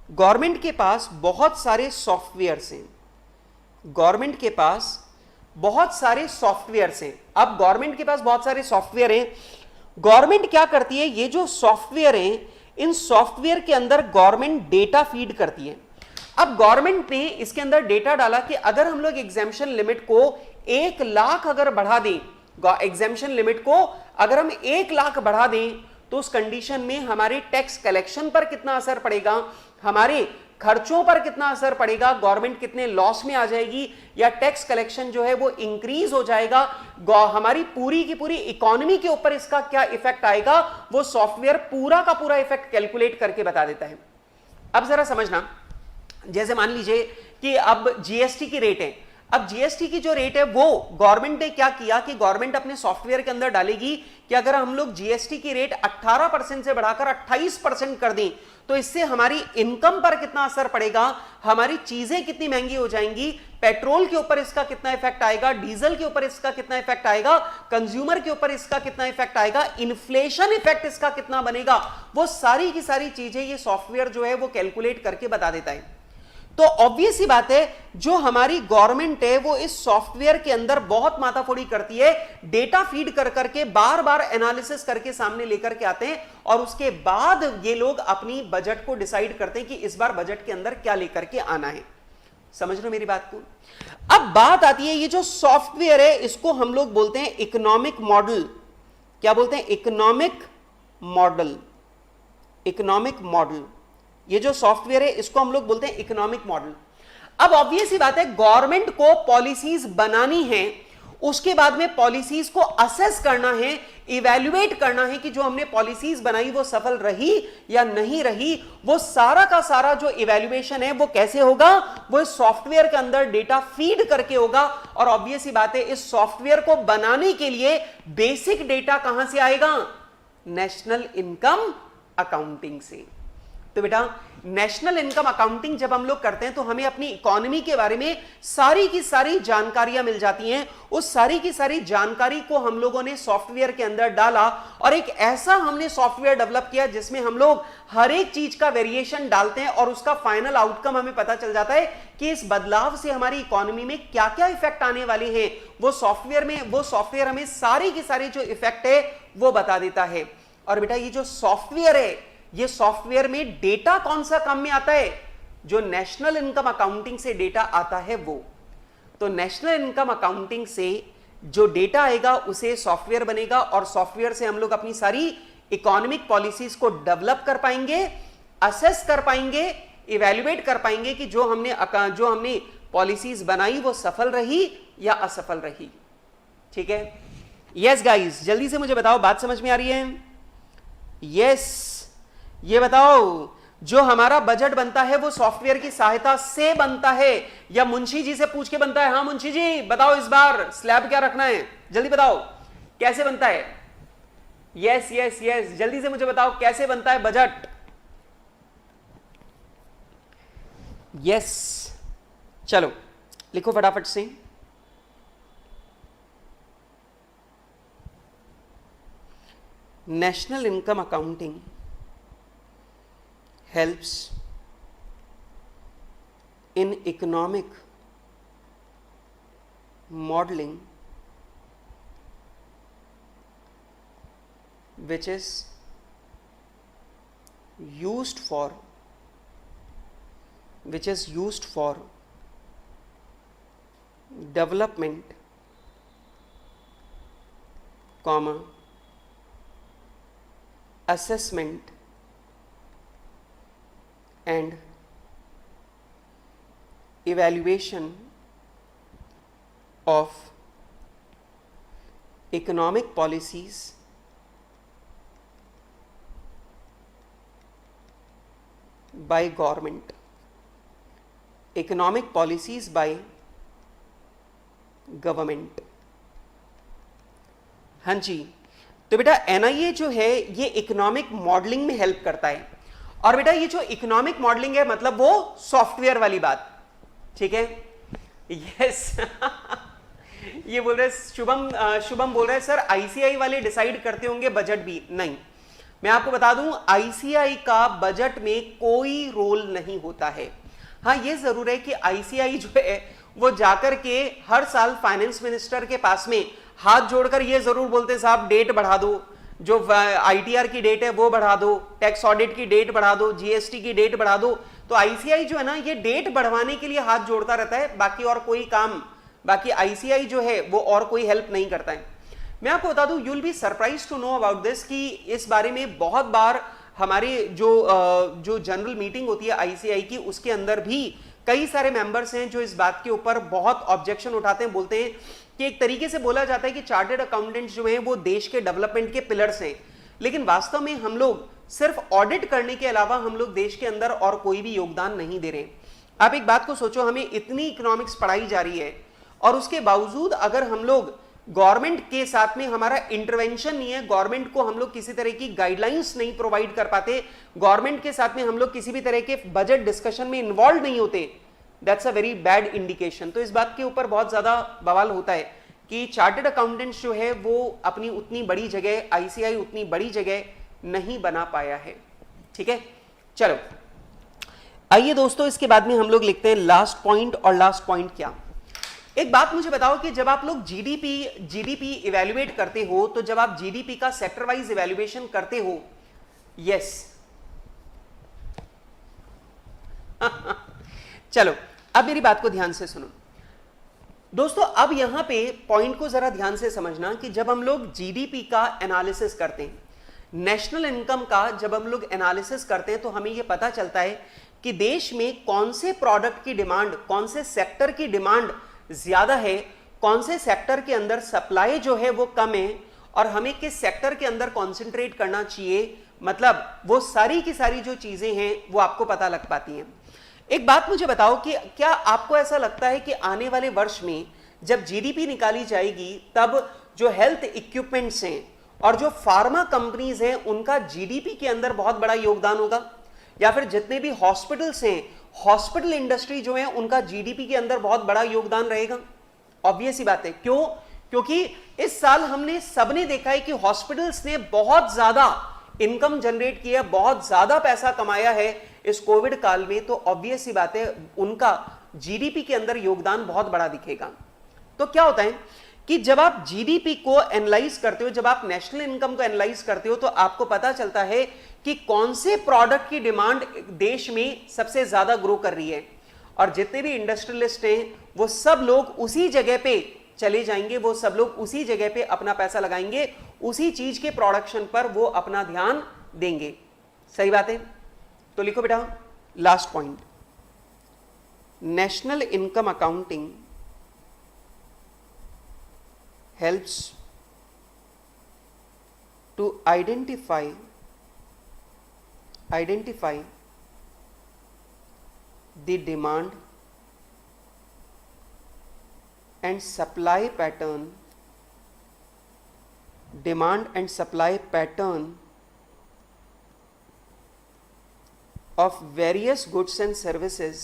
गवर्नमेंट के पास बहुत सारे सॉफ्टवेयर्स हैं, गवर्नमेंट के पास बहुत सारे सॉफ्टवेयर्स हैं। अब गवर्नमेंट के पास बहुत सारे सॉफ्टवेयर हैं, गवर्नमेंट क्या करती है ये जो सॉफ्टवेयर हैं इन सॉफ्टवेयर के अंदर गवर्नमेंट डेटा फीड करती है। अब गवर्नमेंट ने इसके अंदर डेटा डाला कि अगर हम लोग एग्जेम्पशन लिमिट को 1 लाख अगर बढ़ा दें, एग्जेम्पशन लिमिट को अगर हम 1 लाख बढ़ा दें तो उस कंडीशन में हमारे टैक्स कलेक्शन पर कितना असर पड़ेगा, हमारे खर्चों पर कितना असर पड़ेगा, गवर्नमेंट कितने लॉस में आ जाएगी या टैक्स कलेक्शन जो है वो इंक्रीज हो जाएगा, हमारी पूरी की पूरी इकोनॉमी के ऊपर इसका क्या इफेक्ट आएगा, वो सॉफ्टवेयर पूरा का पूरा इफेक्ट कैलकुलेट करके बता देता है। अब जरा समझना, जैसे मान लीजिए कि अब जीएसटी की रेट है, अब जीएसटी की जो रेट है वो गवर्नमेंट ने क्या किया कि गवर्नमेंट अपने सॉफ्टवेयर के अंदर डालेगी कि अगर हम लोग जीएसटी की रेट 18% से बढ़ाकर 28% कर दें तो इससे हमारी इनकम पर कितना असर पड़ेगा, हमारी चीजें कितनी महंगी हो जाएंगी, पेट्रोल के ऊपर इसका कितना इफेक्ट आएगा, डीजल के ऊपर इसका कितना इफेक्ट आएगा, कंज्यूमर के ऊपर इसका कितना इफेक्ट आएगा, इन्फ्लेशन इफेक्ट इसका कितना बनेगा, वो सारी की सारी चीजें ये सॉफ्टवेयर जो है वो कैलकुलेट करके बता देता है। तो ऑब्वियस ही बात है जो हमारी गवर्नमेंट है वो इस सॉफ्टवेयर के अंदर बहुत माथाफोड़ी करती है, डेटा फीड कर करके बार बार एनालिसिस करके सामने लेकर के आते हैं और उसके बाद ये लोग अपनी बजट को डिसाइड करते हैं कि इस बार बजट के अंदर क्या लेकर के आना है। समझ लो मेरी बात को। अब बात आती है ये जो सॉफ्टवेयर है इसको हम लोग बोलते हैं इकोनॉमिक मॉडल। क्या बोलते हैं? Economic model. इकोनॉमिक मॉडल, ये जो सॉफ्टवेयर है इसको हम लोग बोलते हैं इकोनॉमिक मॉडल। अब ऑब्वियस ही बात है गवर्नमेंट को पॉलिसीज बनानी है, उसके बाद में पॉलिसीज को असेस करना है, इवैल्यूएट करना है कि जो हमने पॉलिसीज बनाई वो सफल रही या नहीं रही। वो सारा का सारा जो इवैल्यूएशन है वो कैसे होगा, वो इस सॉफ्टवेयर के अंदर डेटा फीड करके होगा। और ऑब्वियस ही बात है इस सॉफ्टवेयर को बनाने के लिए बेसिक डेटा कहां से आएगा? नेशनल इनकम अकाउंटिंग से। तो बेटा नेशनल इनकम अकाउंटिंग जब हम लोग करते हैं तो हमें अपनी इकोनॉमी के बारे में सारी की सारी जानकारियां मिल जाती हैं। उस सारी की सारी जानकारी को हम लोगों ने सॉफ्टवेयर के अंदर डाला और एक ऐसा हमने सॉफ्टवेयर डेवलप किया जिसमें हम लोग हर एक चीज का वेरिएशन डालते हैं और उसका फाइनल आउटकम हमें पता चल जाता है कि इस बदलाव से हमारी इकोनॉमी में क्या क्या इफेक्ट आने वाले हैं। वो सॉफ्टवेयर हमें सारी की सारी जो इफेक्ट है वो बता देता है। और बेटा ये जो सॉफ्टवेयर है, ये सॉफ्टवेयर में डेटा कौन सा काम में आता है? जो नेशनल इनकम अकाउंटिंग से डेटा आता है वो। तो नेशनल इनकम अकाउंटिंग से जो डेटा आएगा उसे सॉफ्टवेयर बनेगा और सॉफ्टवेयर से हम लोग अपनी सारी इकोनॉमिक पॉलिसीज को डेवलप कर पाएंगे, असेस कर पाएंगे, इवैल्यूएट कर पाएंगे कि जो हमने पॉलिसीज बनाई वो सफल रही या असफल रही। ठीक है? यस गाइस, जल्दी से मुझे बताओ, बात समझ में आ रही है? यस, ये बताओ जो हमारा बजट बनता है वो सॉफ्टवेयर की सहायता से बनता है या मुंशी जी से पूछ के बनता है? हाँ मुंशी जी बताओ इस बार स्लैब क्या रखना है, जल्दी बताओ कैसे बनता है? यस यस यस, जल्दी से मुझे बताओ कैसे बनता है बजट? यस, चलो लिखो फटाफट से। National income accounting helps in economic modeling which is used for development, assessment and evaluation of economic policies by government, economic policies by government. हाँ जी, तो बेटा एनआईए जो है ये इकोनॉमिक मॉडलिंग में हेल्प करता है। और बेटा ये जो इकोनॉमिक मॉडलिंग है मतलब वो सॉफ्टवेयर वाली बात, ठीक है? यस ये बोल रहे शुभम बोल रहे हैं सर आईसीआई वाले डिसाइड करते होंगे बजट भी। नहीं, मैं आपको बता दूं आईसीआई का बजट में कोई रोल नहीं होता है। हाँ ये जरूर है कि आईसीआई जो है वो जाकर के हर साल फाइनेंस मिनिस्टर के पास में हाथ जोड़कर ये जरूर बोलते हैं साहब डेट बढ़ा दो, जो आईटीआर की डेट है वो बढ़ा दो, टैक्स ऑडिट की डेट बढ़ा दो, जीएसटी की डेट बढ़ा दो। तो आईसीआई जो है ना ये डेट बढ़वाने के लिए हाथ जोड़ता रहता है, बाकी और कोई काम, बाकी आईसीआई जो है वो और कोई हेल्प नहीं करता है। मैं आपको बता दूं, you will be surprise to know about this कि इस बारे में बहुत बार हमारी जो जनरल मीटिंग होती है आईसीआई की उसके अंदर भी कई सारे मेंबर्स हैं जो इस बात के ऊपर बहुत ऑब्जेक्शन उठाते हैं, बोलते हैं कि एक तरीके से बोला जाता है कि चार्टर्ड अकाउंटेंट्स जो हैं वो देश के डेवलपमेंट के पिलर्स हैं, लेकिन वास्तव में हम लोग सिर्फ ऑडिट करने के अलावा हम लोग देश के अंदर और कोई भी योगदान नहीं दे रहे। आप एक बात को सोचो, हमें इतनी इकोनॉमिक्स पढ़ाई जा रही है और उसके बावजूद अगर हम लोग गवर्नमेंट के साथ में हमारा इंटरवेंशन नहीं है, गवर्नमेंट को हम लोग किसी तरह की गाइडलाइंस नहीं प्रोवाइड कर पाते, गवर्नमेंट के साथ में हम लोग किसी भी तरह के बजट डिस्कशन में इन्वॉल्व नहीं होते, that's a very bad indication. तो इस बात के ऊपर बहुत ज्यादा बवाल होता है कि चार्टर्ड अकाउंटेंट्स जो है वो अपनी उतनी बड़ी जगह, आईसीआई उतनी बड़ी जगह नहीं बना पाया है, ठीक है? चलो आइए दोस्तों, इसके बाद में हम लोग लिखते हैं लास्ट पॉइंट। और लास्ट पॉइंट क्या? एक बात मुझे बताओ कि जब आप लोग जीडीपी इवैल्यूएट करते हो, तो जब आप जीडीपी का सेक्टर वाइज इवैल्यूएशन करते हो, यस चलो अब मेरी बात को ध्यान से सुनो दोस्तों। अब यहां पे पॉइंट को जरा ध्यान से समझना कि जब हम लोग जीडीपी का एनालिसिस करते हैं, नेशनल इनकम का जब हम लोग एनालिसिस करते हैं, तो हमें यह पता चलता है कि देश में कौन से प्रोडक्ट की डिमांड, कौन से सेक्टर की डिमांड ज्यादा है, कौन से सेक्टर के अंदर सप्लाई जो है वो कम है, और हमें किस सेक्टर के अंदर कॉन्सेंट्रेट करना चाहिए। मतलब वो सारी की सारी जो चीजें हैं वो आपको पता लग पाती हैं। एक बात मुझे बताओ कि क्या आपको ऐसा लगता है कि आने वाले वर्ष में जब जीडीपी निकाली जाएगी तब जो हेल्थ इक्विपमेंट्स हैं और जो फार्मा कंपनीज हैं उनका जीडीपी के अंदर बहुत बड़ा योगदान होगा, या फिर जितने भी हॉस्पिटल्स हैं, हॉस्पिटल इंडस्ट्री जो है उनका जीडीपी के अंदर बहुत बड़ा योगदान रहेगा? ऑब्वियस ही बात है। क्यों? क्योंकि इस साल हमने सबने देखा है कि हॉस्पिटल्स ने बहुत ज्यादा इनकम जनरेट किया, बहुत ज्यादा पैसा कमाया है इस कोविड काल में, तो ऑब्वियस ही बात है उनका जीडीपी के अंदर योगदान बहुत बड़ा दिखेगा। तो क्या होता है कि जब आप जीडीपी को एनालाइज करते हो, जब आप नेशनल इनकम को एनालाइज करते हो, तो आपको पता चलता है कि कौन से प्रोडक्ट की डिमांड देश में सबसे ज्यादा ग्रो कर रही है, और जितने भी इंडस्ट्रियलिस्ट हैं वो सब लोग उसी जगह पे चले जाएंगे, वो सब लोग उसी जगह पे अपना पैसा लगाएंगे, उसी चीज के प्रोडक्शन पर वो अपना ध्यान देंगे। सही बात है? तो लिखो बेटा last point, national income accounting helps to identify the demand and supply pattern of various goods and services,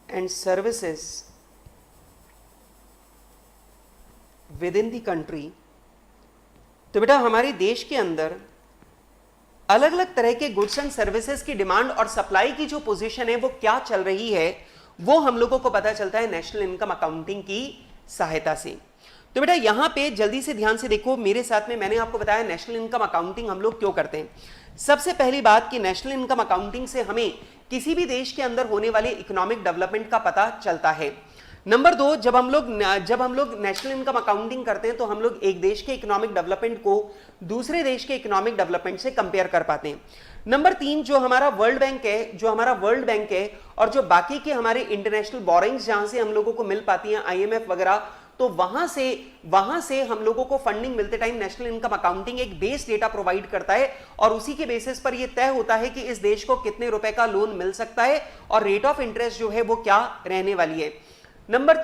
and services within the country। तो बेटा हमारे देश के अंदर अलग अलग तरह के गुड्स एंड सर्विसेज की डिमांड और सप्लाई की जो पोजीशन है वो क्या चल रही है, वो हम लोगों को पता चलता है नेशनल इनकम अकाउंटिंग की सहायता से। तो बेटा यहां पे जल्दी से ध्यान से देखो मेरे साथ में, मैंने आपको बताया नेशनल इनकम अकाउंटिंग हम लोग क्यों करते हैं। सबसे पहली बात कि नेशनल इनकम अकाउंटिंग से हमें किसी भी देश के अंदर होने वाले इकोनॉमिक डेवलपमेंट का पता चलता है। नंबर दो, जब हम लोग नेशनल इनकम अकाउंटिंग करते हैं तो हम लोग एक देश के इकोनॉमिक डेवलपमेंट को दूसरे देश के इकोनॉमिक डेवलपमेंट से कंपेयर कर पाते हैं। नंबर 3 जो हमारा वर्ल्ड बैंक है और जो बाकी के हमारे इंटरनेशनल बोरिंग्स जहां से हम लोगों को मिल पाती हैं, आईएमएफ वगैरह, तो वहां से हम लोगों को फंडिंग मिलते टाइम नेशनल इनकम अकाउंटिंग एक बेस डेटा प्रोवाइड करता है और उसी के बेसिस पर यह तय होता है कि इस देश को कितने रुपए का लोन मिल सकता है और रेट ऑफ इंटरेस्ट जो है वो क्या रहने वाली है। नंबर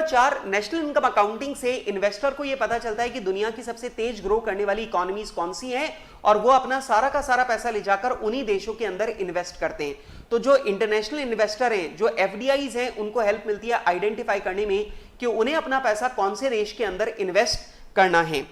चार नेशनल इनकम अकाउंटिंग से इन्वेस्टर को यह पता चलता है कि दुनिया की सबसे तेज ग्रो करने वाली इकोनॉमीज कौन सी हैं और वो अपना सारा का सारा पैसा ले जाकर उन्हीं देशों के अंदर इन्वेस्ट करते हैं। तो जो इंटरनेशनल इन्वेस्टर हैं, जो एफडीआईज हैं, उनको हेल्प मिलती है आइडेंटिफाई करने में कि उन्हें अपना पैसा कौन से देश के अंदर इन्वेस्ट करना है।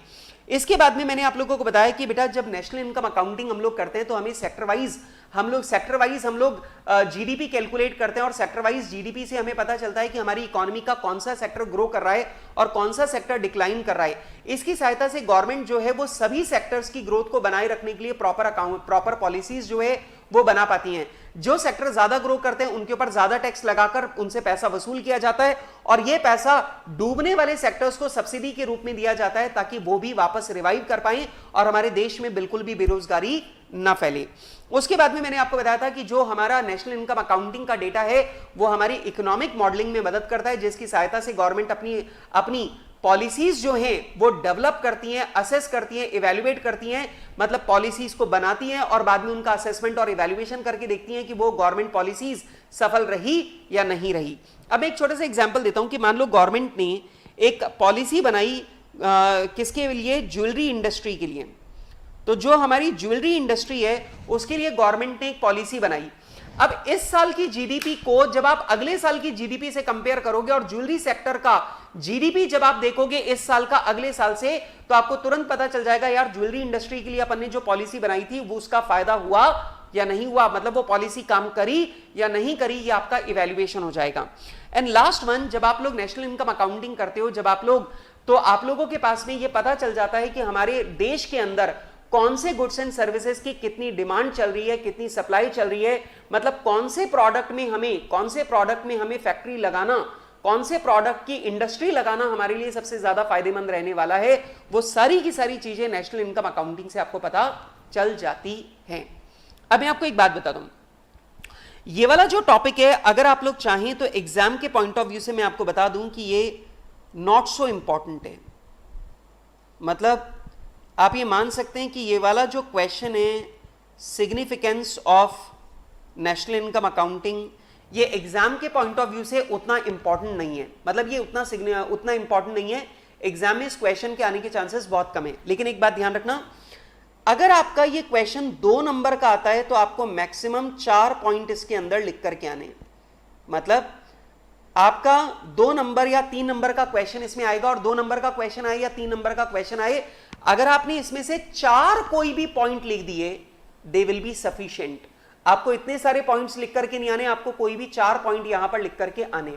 इसके बाद में मैंने आप लोगों को बताया कि बेटा जब नेशनल इनकम अकाउंटिंग हम लोग करते हैं तो हमें सेक्टर वाइज हम लोग जीडीपी कैलकुलेट करते हैं और सेक्टर वाइज जीडीपी से हमें पता चलता है कि हमारी इकोनॉमी का कौन सा सेक्टर ग्रो कर रहा है और कौन सा सेक्टर डिक्लाइन कर रहा है। इसकी सहायता से गवर्नमेंट जो है वो सभी सेक्टर्स की ग्रोथ को बनाए रखने के लिए प्रॉपर पॉलिसीज जो है वो बना पाती हैं। जो सेक्टर ज्यादा ग्रो करते हैं उनके ऊपर ज्यादा टैक्स लगाकर उनसे पैसा वसूल किया जाता है और यह पैसा डूबने वाले सेक्टर्स को सब्सिडी के रूप में दिया जाता है ताकि वो भी वापस रिवाइव कर पाएं और हमारे देश में बिल्कुल भी बेरोजगारी ना फैले। उसके बाद में मैंने आपको बताया था कि जो हमारा नेशनल इनकम अकाउंटिंग का डेटा है वो हमारी इकोनॉमिक मॉडलिंग में मदद करता है, जिसकी सहायता से गवर्नमेंट अपनी पॉलिसीज जो हैं वो डेवलप करती हैं, असेस करती हैं, इवैल्यूएट करती हैं, मतलब पॉलिसीज को बनाती हैं और बाद में उनका असेसमेंट और इवैल्यूएशन करके देखती हैं कि वो गवर्नमेंट पॉलिसीज सफल रही या नहीं रही। अब एक छोटा सा एग्जांपल देता हूं कि मान लो गवर्नमेंट ने एक पॉलिसी बनाई किसके लिए, ज्वेलरी इंडस्ट्री के लिए। तो जो हमारी ज्वेलरी इंडस्ट्री है उसके लिए गवर्नमेंट ने एक पॉलिसी बनाई। अब इस साल की जीडीपी को जब आप अगले साल की जीडीपी से कंपेयर करोगे और ज्वेलरी सेक्टर का जीडीपी जब आप देखोगे इस साल का अगले साल से, तो आपको तुरंत पता चल जाएगा यार ज्वेलरी इंडस्ट्री के लिए अपन ने जो पॉलिसी बनाई थी वो उसका फायदा हुआ या नहीं हुआ, मतलब वो पॉलिसी काम करी या नहीं करी, ये आपका इवैल्यूएशन हो जाएगा। एंड लास्ट वन, जब आप लोग नेशनल इनकम अकाउंटिंग करते हो, जब आप लोगों के पास में ये पता चल जाता है कि हमारे देश के अंदर कौन से गुड्स एंड सर्विसेज की कितनी डिमांड चल रही है, कितनी सप्लाई चल रही है, मतलब कौन से प्रोडक्ट में हमें फैक्ट्री लगाना, कौन से प्रोडक्ट की इंडस्ट्री लगाना हमारे लिए सबसे ज्यादा फायदेमंद रहने वाला है, वो सारी की सारी चीजें नेशनल इनकम अकाउंटिंग से आपको पता चल जाती हैं। अब मैं आपको एक बात बता दूं, ये वाला जो टॉपिक है अगर आप लोग चाहें तो एग्जाम के पॉइंट ऑफ व्यू से मैं आपको बता दूं कि ये नॉट सो इंपॉर्टेंट है। मतलब आप ये मान सकते हैं कि ये वाला जो क्वेश्चन है significance of national income accounting, ये एग्जाम के पॉइंट ऑफ व्यू से उतना इंपॉर्टेंट नहीं है, मतलब ये उतना इंपॉर्टेंट नहीं है। एग्जाम में इस क्वेश्चन के आने के चांसेस बहुत कम है। लेकिन एक बात ध्यान रखना, अगर आपका ये क्वेश्चन 2 नंबर का आता है तो आपको मैक्सिमम 4 पॉइंट इसके अंदर लिख करके आने, मतलब आपका 2 नंबर या 3 नंबर का क्वेश्चन इसमें आएगा और 2 नंबर का क्वेश्चन आए या 3 नंबर का क्वेश्चन आए, अगर आपने इसमें से 4 कोई भी पॉइंट लिख दिए दे विल बी सफिशिएंट। आपको इतने सारे पॉइंट्स लिख करके नहीं आने, आपको कोई भी 4 पॉइंट यहां पर लिख करके आने।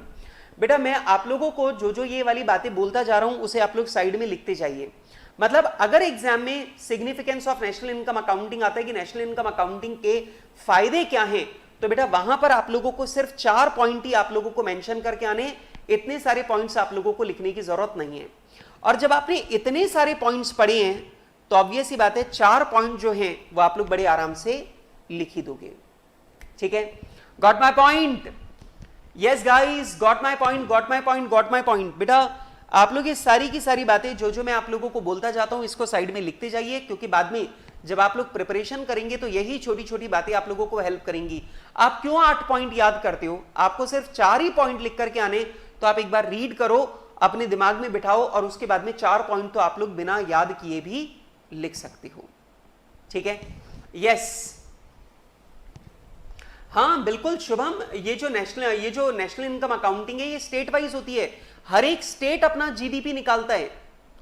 बेटा मैं आप लोगों को जो ये वाली बातें बोलता जा रहा हूं उसे आप लोग साइड में लिखते जाइए। मतलब अगर एग्जाम में significance of national income accounting आता है कि नेशनल इनकम अकाउंटिंग के फायदे क्या हैं, तो बेटा वहां पर आप लोगों को सिर्फ 4 पॉइंट ही आप लोगों को मेंशन करके आने, इतने सारे पॉइंट्स आप लोगों को लिखने की जरूरत नहीं है। और जब आपने इतने सारे पॉइंट्स पढ़े हैं तो ऑब्वियस सी बात है 4 पॉइंट जो हैं वो आप लोग बड़े आराम से लिख ही दोगे। ठीक है, got my point? Yes guys, got my point. बेटा आप लोग ये सारी की सारी बातें जो मैं आप लोगों को बोलता जाता हूं इसको साइड में लिखते जाइए, क्योंकि बाद में जब आप लोग प्रिपरेशन करेंगे तो यही छोटी छोटी बातें आप लोगों को हेल्प करेंगी। आप क्यों 8 पॉइंट याद करते हो? आपको सिर्फ 4 ही पॉइंट लिख करके आने, तो आप एक बार रीड करो, अपने दिमाग में बिठाओ और उसके बाद में 4 पॉइंट तो आप लोग बिना याद किए भी लिख सकते हो। ठीक है, यस, हाँ बिल्कुल शुभम, ये जो नेशनल इनकम अकाउंटिंग है ये स्टेट वाइज होती है। हर एक स्टेट अपना जीडीपी निकालता है।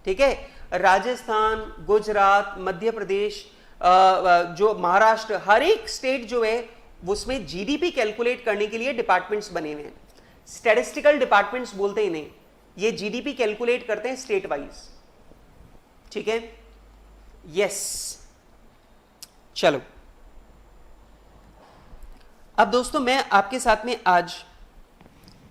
ठीक है, राजस्थान, गुजरात, मध्य प्रदेश, जो महाराष्ट्र, हर एक स्टेट जो है उसमें जीडीपी कैलकुलेट करने के लिए डिपार्टमेंट्स बने हुए हैं। स्टैटिस्टिकल डिपार्टमेंट्स बोलते हैं इन्हें। ये जीडीपी कैलकुलेट करते हैं स्टेट वाइज। ठीक है, यस, चलो अब दोस्तों मैं आपके साथ में आज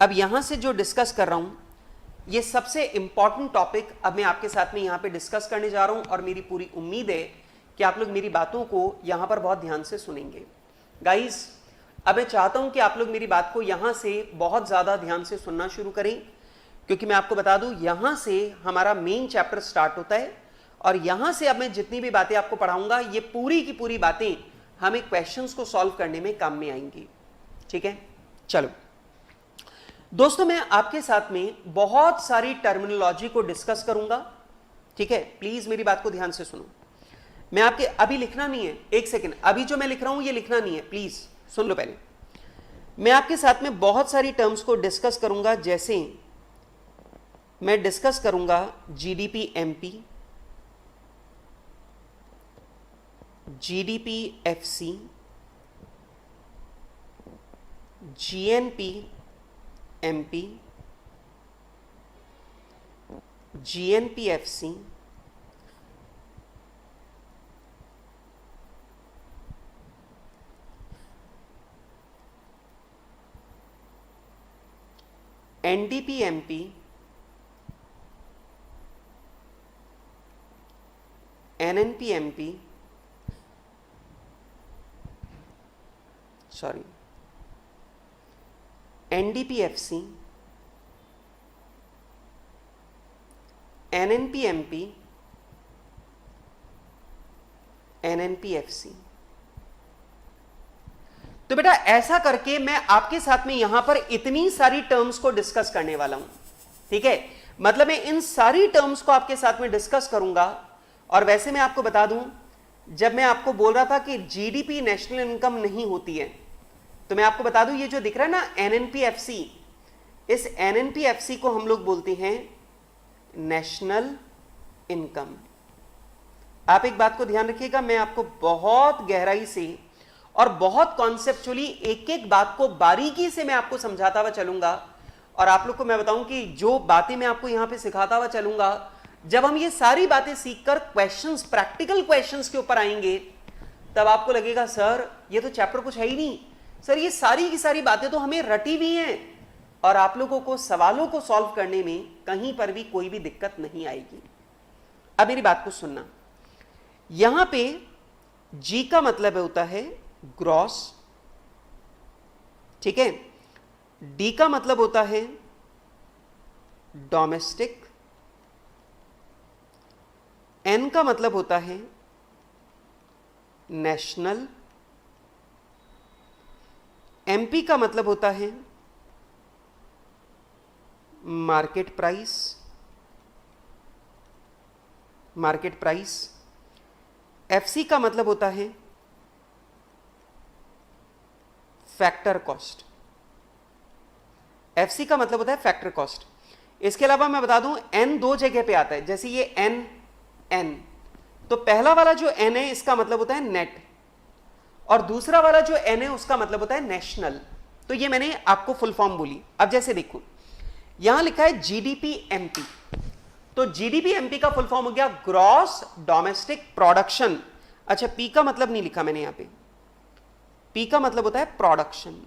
अब यहां से जो डिस्कस कर रहा हूं ये सबसे इंपॉर्टेंट टॉपिक अब मैं आपके साथ में यहां पे डिस्कस करने जा रहा हूं और मेरी पूरी उम्मीद है कि आप लोग मेरी बातों को यहां पर बहुत ध्यान से सुनेंगे। गाइस, अब मैं चाहता हूं कि आप लोग मेरी बात को यहां से बहुत ज्यादा ध्यान से सुनना शुरू करें, क्योंकि मैं आपको बता दूं यहां से हमारा मेन चैप्टर स्टार्ट होता है और यहां से अब मैं जितनी भी बातें आपको पढ़ाऊंगा ये पूरी की पूरी बातें हमें क्वेश्चंस को सॉल्व करने में काम में आएंगी। ठीक है, चलो दोस्तों, मैं आपके साथ में बहुत सारी टर्मिनोलॉजी को डिस्कस करूंगा। ठीक है, प्लीज मेरी बात को ध्यान से सुनो। मैं आपके अभी लिखना नहीं है, एक सेकेंड, अभी जो मैं लिख रहा हूं ये लिखना नहीं है, प्लीज सुन लो पहले। मैं आपके साथ में बहुत सारी टर्म्स को डिस्कस करूंगा, जैसे मैं डिस्कस करूंगा GDP MP, GDP FC, GNP MP, GNP FC, NDP MP, NNP MP, sorry NDP FC, NNP MP, NNP FC. तो बेटा ऐसा करके मैं आपके साथ में यहां पर इतनी सारी टर्म्स को डिस्कस करने वाला हूं। ठीक है, मतलब मैं इन सारी टर्म्स को आपके साथ में डिस्कस करूंगा। और वैसे मैं आपको बता दूं, जब मैं आपको बोल रहा था कि जीडीपी नेशनल इनकम नहीं होती है, तो मैं आपको बता दूं ये जो दिख रहा है ना एनएनपीएफसी, इस एनएनपीएफसी को हम लोग बोलते हैं नेशनल इनकम। आप एक बात को ध्यान रखिएगा, मैं आपको बहुत गहराई से और बहुत कॉन्सेप्चुअली एक एक बात को बारीकी से मैं आपको समझाता हुआ चलूंगा। और आप लोग को मैं बताऊं कि जो बातें मैं आपको यहां पे सिखाता हुआ चलूंगा, जब हम ये सारी बातें सीखकर क्वेश्चंस, प्रैक्टिकल क्वेश्चंस के ऊपर आएंगे, तब आपको लगेगा सर ये तो चैप्टर कुछ है ही नहीं, सर ये सारी की सारी बातें तो हमें रटी हुई हैं और आप लोगों को सवालों को सॉल्व करने में कहीं पर भी कोई भी दिक्कत नहीं आएगी। अब मेरी बात को सुनना, यहां पे जी का मतलब होता है ग्रॉस, ठीक है, डी का मतलब होता है डोमेस्टिक, एन का मतलब होता है नेशनल, एमपी का मतलब होता है market price, market price, FC का मतलब होता है फैक्टर कॉस्ट, एफसी का मतलब होता है फैक्टर कॉस्ट। इसके अलावा मैं बता दूं एन दो जगह पे आता है, जैसे ये एन, एन, तो पहला वाला जो एन है इसका मतलब होता है नेट, और दूसरा वाला जो एन है उसका मतलब होता है नेशनल। तो ये मैंने आपको फुल फॉर्म बोली। अब जैसे देखो यहां लिखा है जीडीपी एमपी, तो जीडीपी एमपी का फुल फॉर्म हो गया ग्रॉस डोमेस्टिक प्रोडक्शन। अच्छा, पी का मतलब नहीं लिखा मैंने यहां पे, पी का मतलब होता है प्रोडक्शन।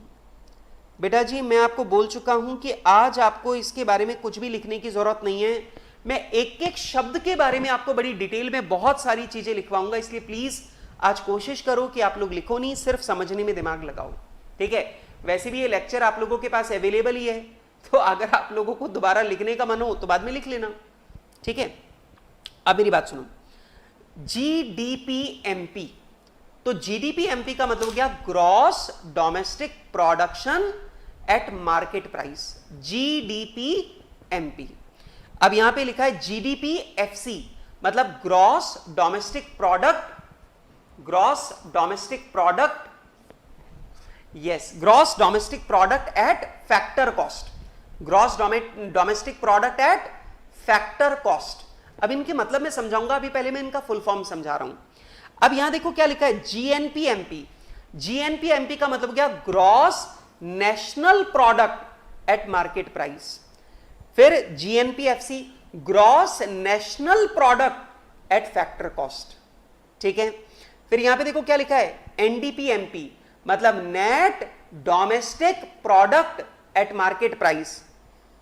बेटा जी मैं आपको बोल चुका हूं कि आज आपको इसके बारे में कुछ भी लिखने की जरूरत नहीं है, मैं एक एक शब्द के बारे में आपको बड़ी डिटेल में बहुत सारी चीजें लिखवाऊंगा, इसलिए प्लीज आज कोशिश करो कि आप लोग लिखो नहीं, सिर्फ समझने में दिमाग लगाओ। ठीक है, वैसे भी ये लेक्चर आप लोगों के पास अवेलेबल ही है, तो अगर आप लोगों को दोबारा लिखने का मन हो तो बाद में लिख लेना। ठीक है, अब मेरी बात सुनो, जीडीपीएमपी, तो जीडीपीएमपी का मतलब हो गया gross domestic production at market price, जीडीपीएमपी। अब यहां पे लिखा है जीडीपीएफसी, मतलब gross domestic product, gross domestic product, yes, gross domestic product at factor cost, gross domestic product at factor cost. अब इनके मतलब मैं समझाऊंगा, अभी पहले मैं इनका फुल फॉर्म समझा रहा हूं। अब यहां देखो क्या लिखा है जीएनपीएमपी, जीएनपीएमपी का मतलब क्या gross national product at market price, फिर GNPFC gross national product at factor cost. ठीक है, फिर यहां पे देखो क्या लिखा है एनडीपीएमपी, मतलब net domestic product at market price,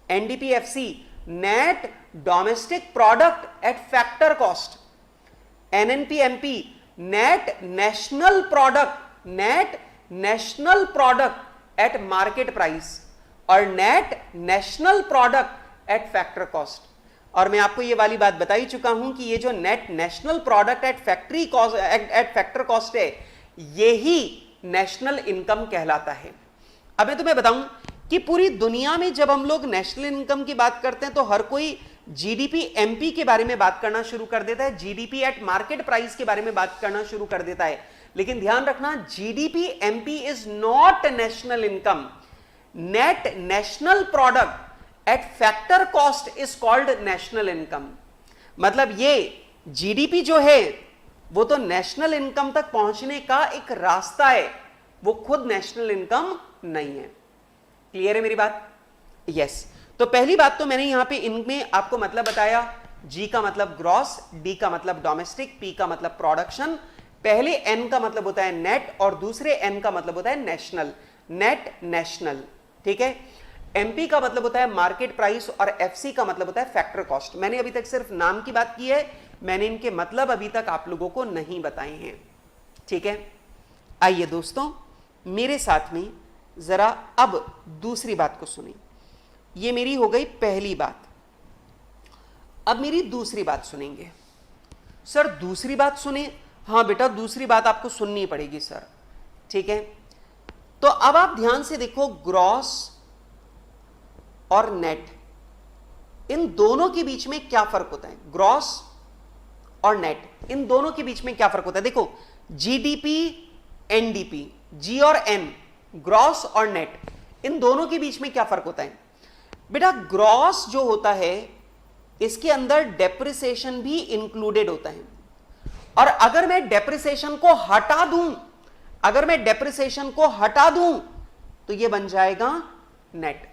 NDPFC net domestic product at factor cost, NNPMP net national product at market price और net national product at factor cost. और मैं आपको ये वाली बात बता ही चुका हूं कि ये जो net national product eight factory cost at factor cost है, यही नेशनल इनकम कहलाता है। अब मैं तुम्हें बताऊं कि पूरी दुनिया में जब हम लोग नेशनल इनकम की बात करते हैं तो हर कोई जीडीपी एमपी के बारे में बात करना शुरू कर देता है, जीडीपी एट मार्केट प्राइस के बारे में बात करना शुरू कर देता है। लेकिन ध्यान रखना, GDP MP is not national income. Net national product at factor cost is called national income. मतलब ये जीडीपी जो है वो तो नेशनल इनकम तक पहुंचने का एक रास्ता है, वो खुद नेशनल इनकम नहीं है। क्लियर है मेरी बात? यस। तो पहली बात तो मैंने यहां पे इनमें आपको मतलब बताया। जी का मतलब ग्रॉस, डी का मतलब डोमेस्टिक, पी का मतलब प्रोडक्शन। पहले एन का मतलब होता है नेट और दूसरे एन का मतलब होता है नेशनल। नेट नेशनल, ठीक है। एमपी का मतलब होता है मार्केट प्राइस और एफसी का मतलब होता है फैक्टर कॉस्ट। मैंने अभी तक सिर्फ नाम की बात की है, मैंने इनके मतलब अभी तक आप लोगों को नहीं बताए हैं, ठीक है। आइए दोस्तों मेरे साथ में जरा अब दूसरी बात को सुनिए। ये मेरी हो गई पहली बात। अब मेरी दूसरी बात सुनेंगे। सर दूसरी बात सुने? हाँ बेटा दूसरी बात आपको सुननी पड़ेगी सर, ठीक है। तो अब आप ध्यान से देखो, ग्रॉस और नेट, इन दोनों के बीच में क्या फर्क होता है? ग्रॉस और नेट, इन दोनों के बीच में क्या फर्क होता है? देखो जीडीपी, एनडीपी, जी और एन, ग्रॉस और नेट, इन दोनों के बीच में क्या फर्क होता है? बेटा ग्रॉस जो होता है इसके अंदर डेप्रिसिएशन भी इंक्लूडेड होता है। और अगर मैं डेप्रिसिएशन को हटा दूं, अगर मैं डेप्रिसिएशन को हटा दूं तो ये बन जाएगा नेट।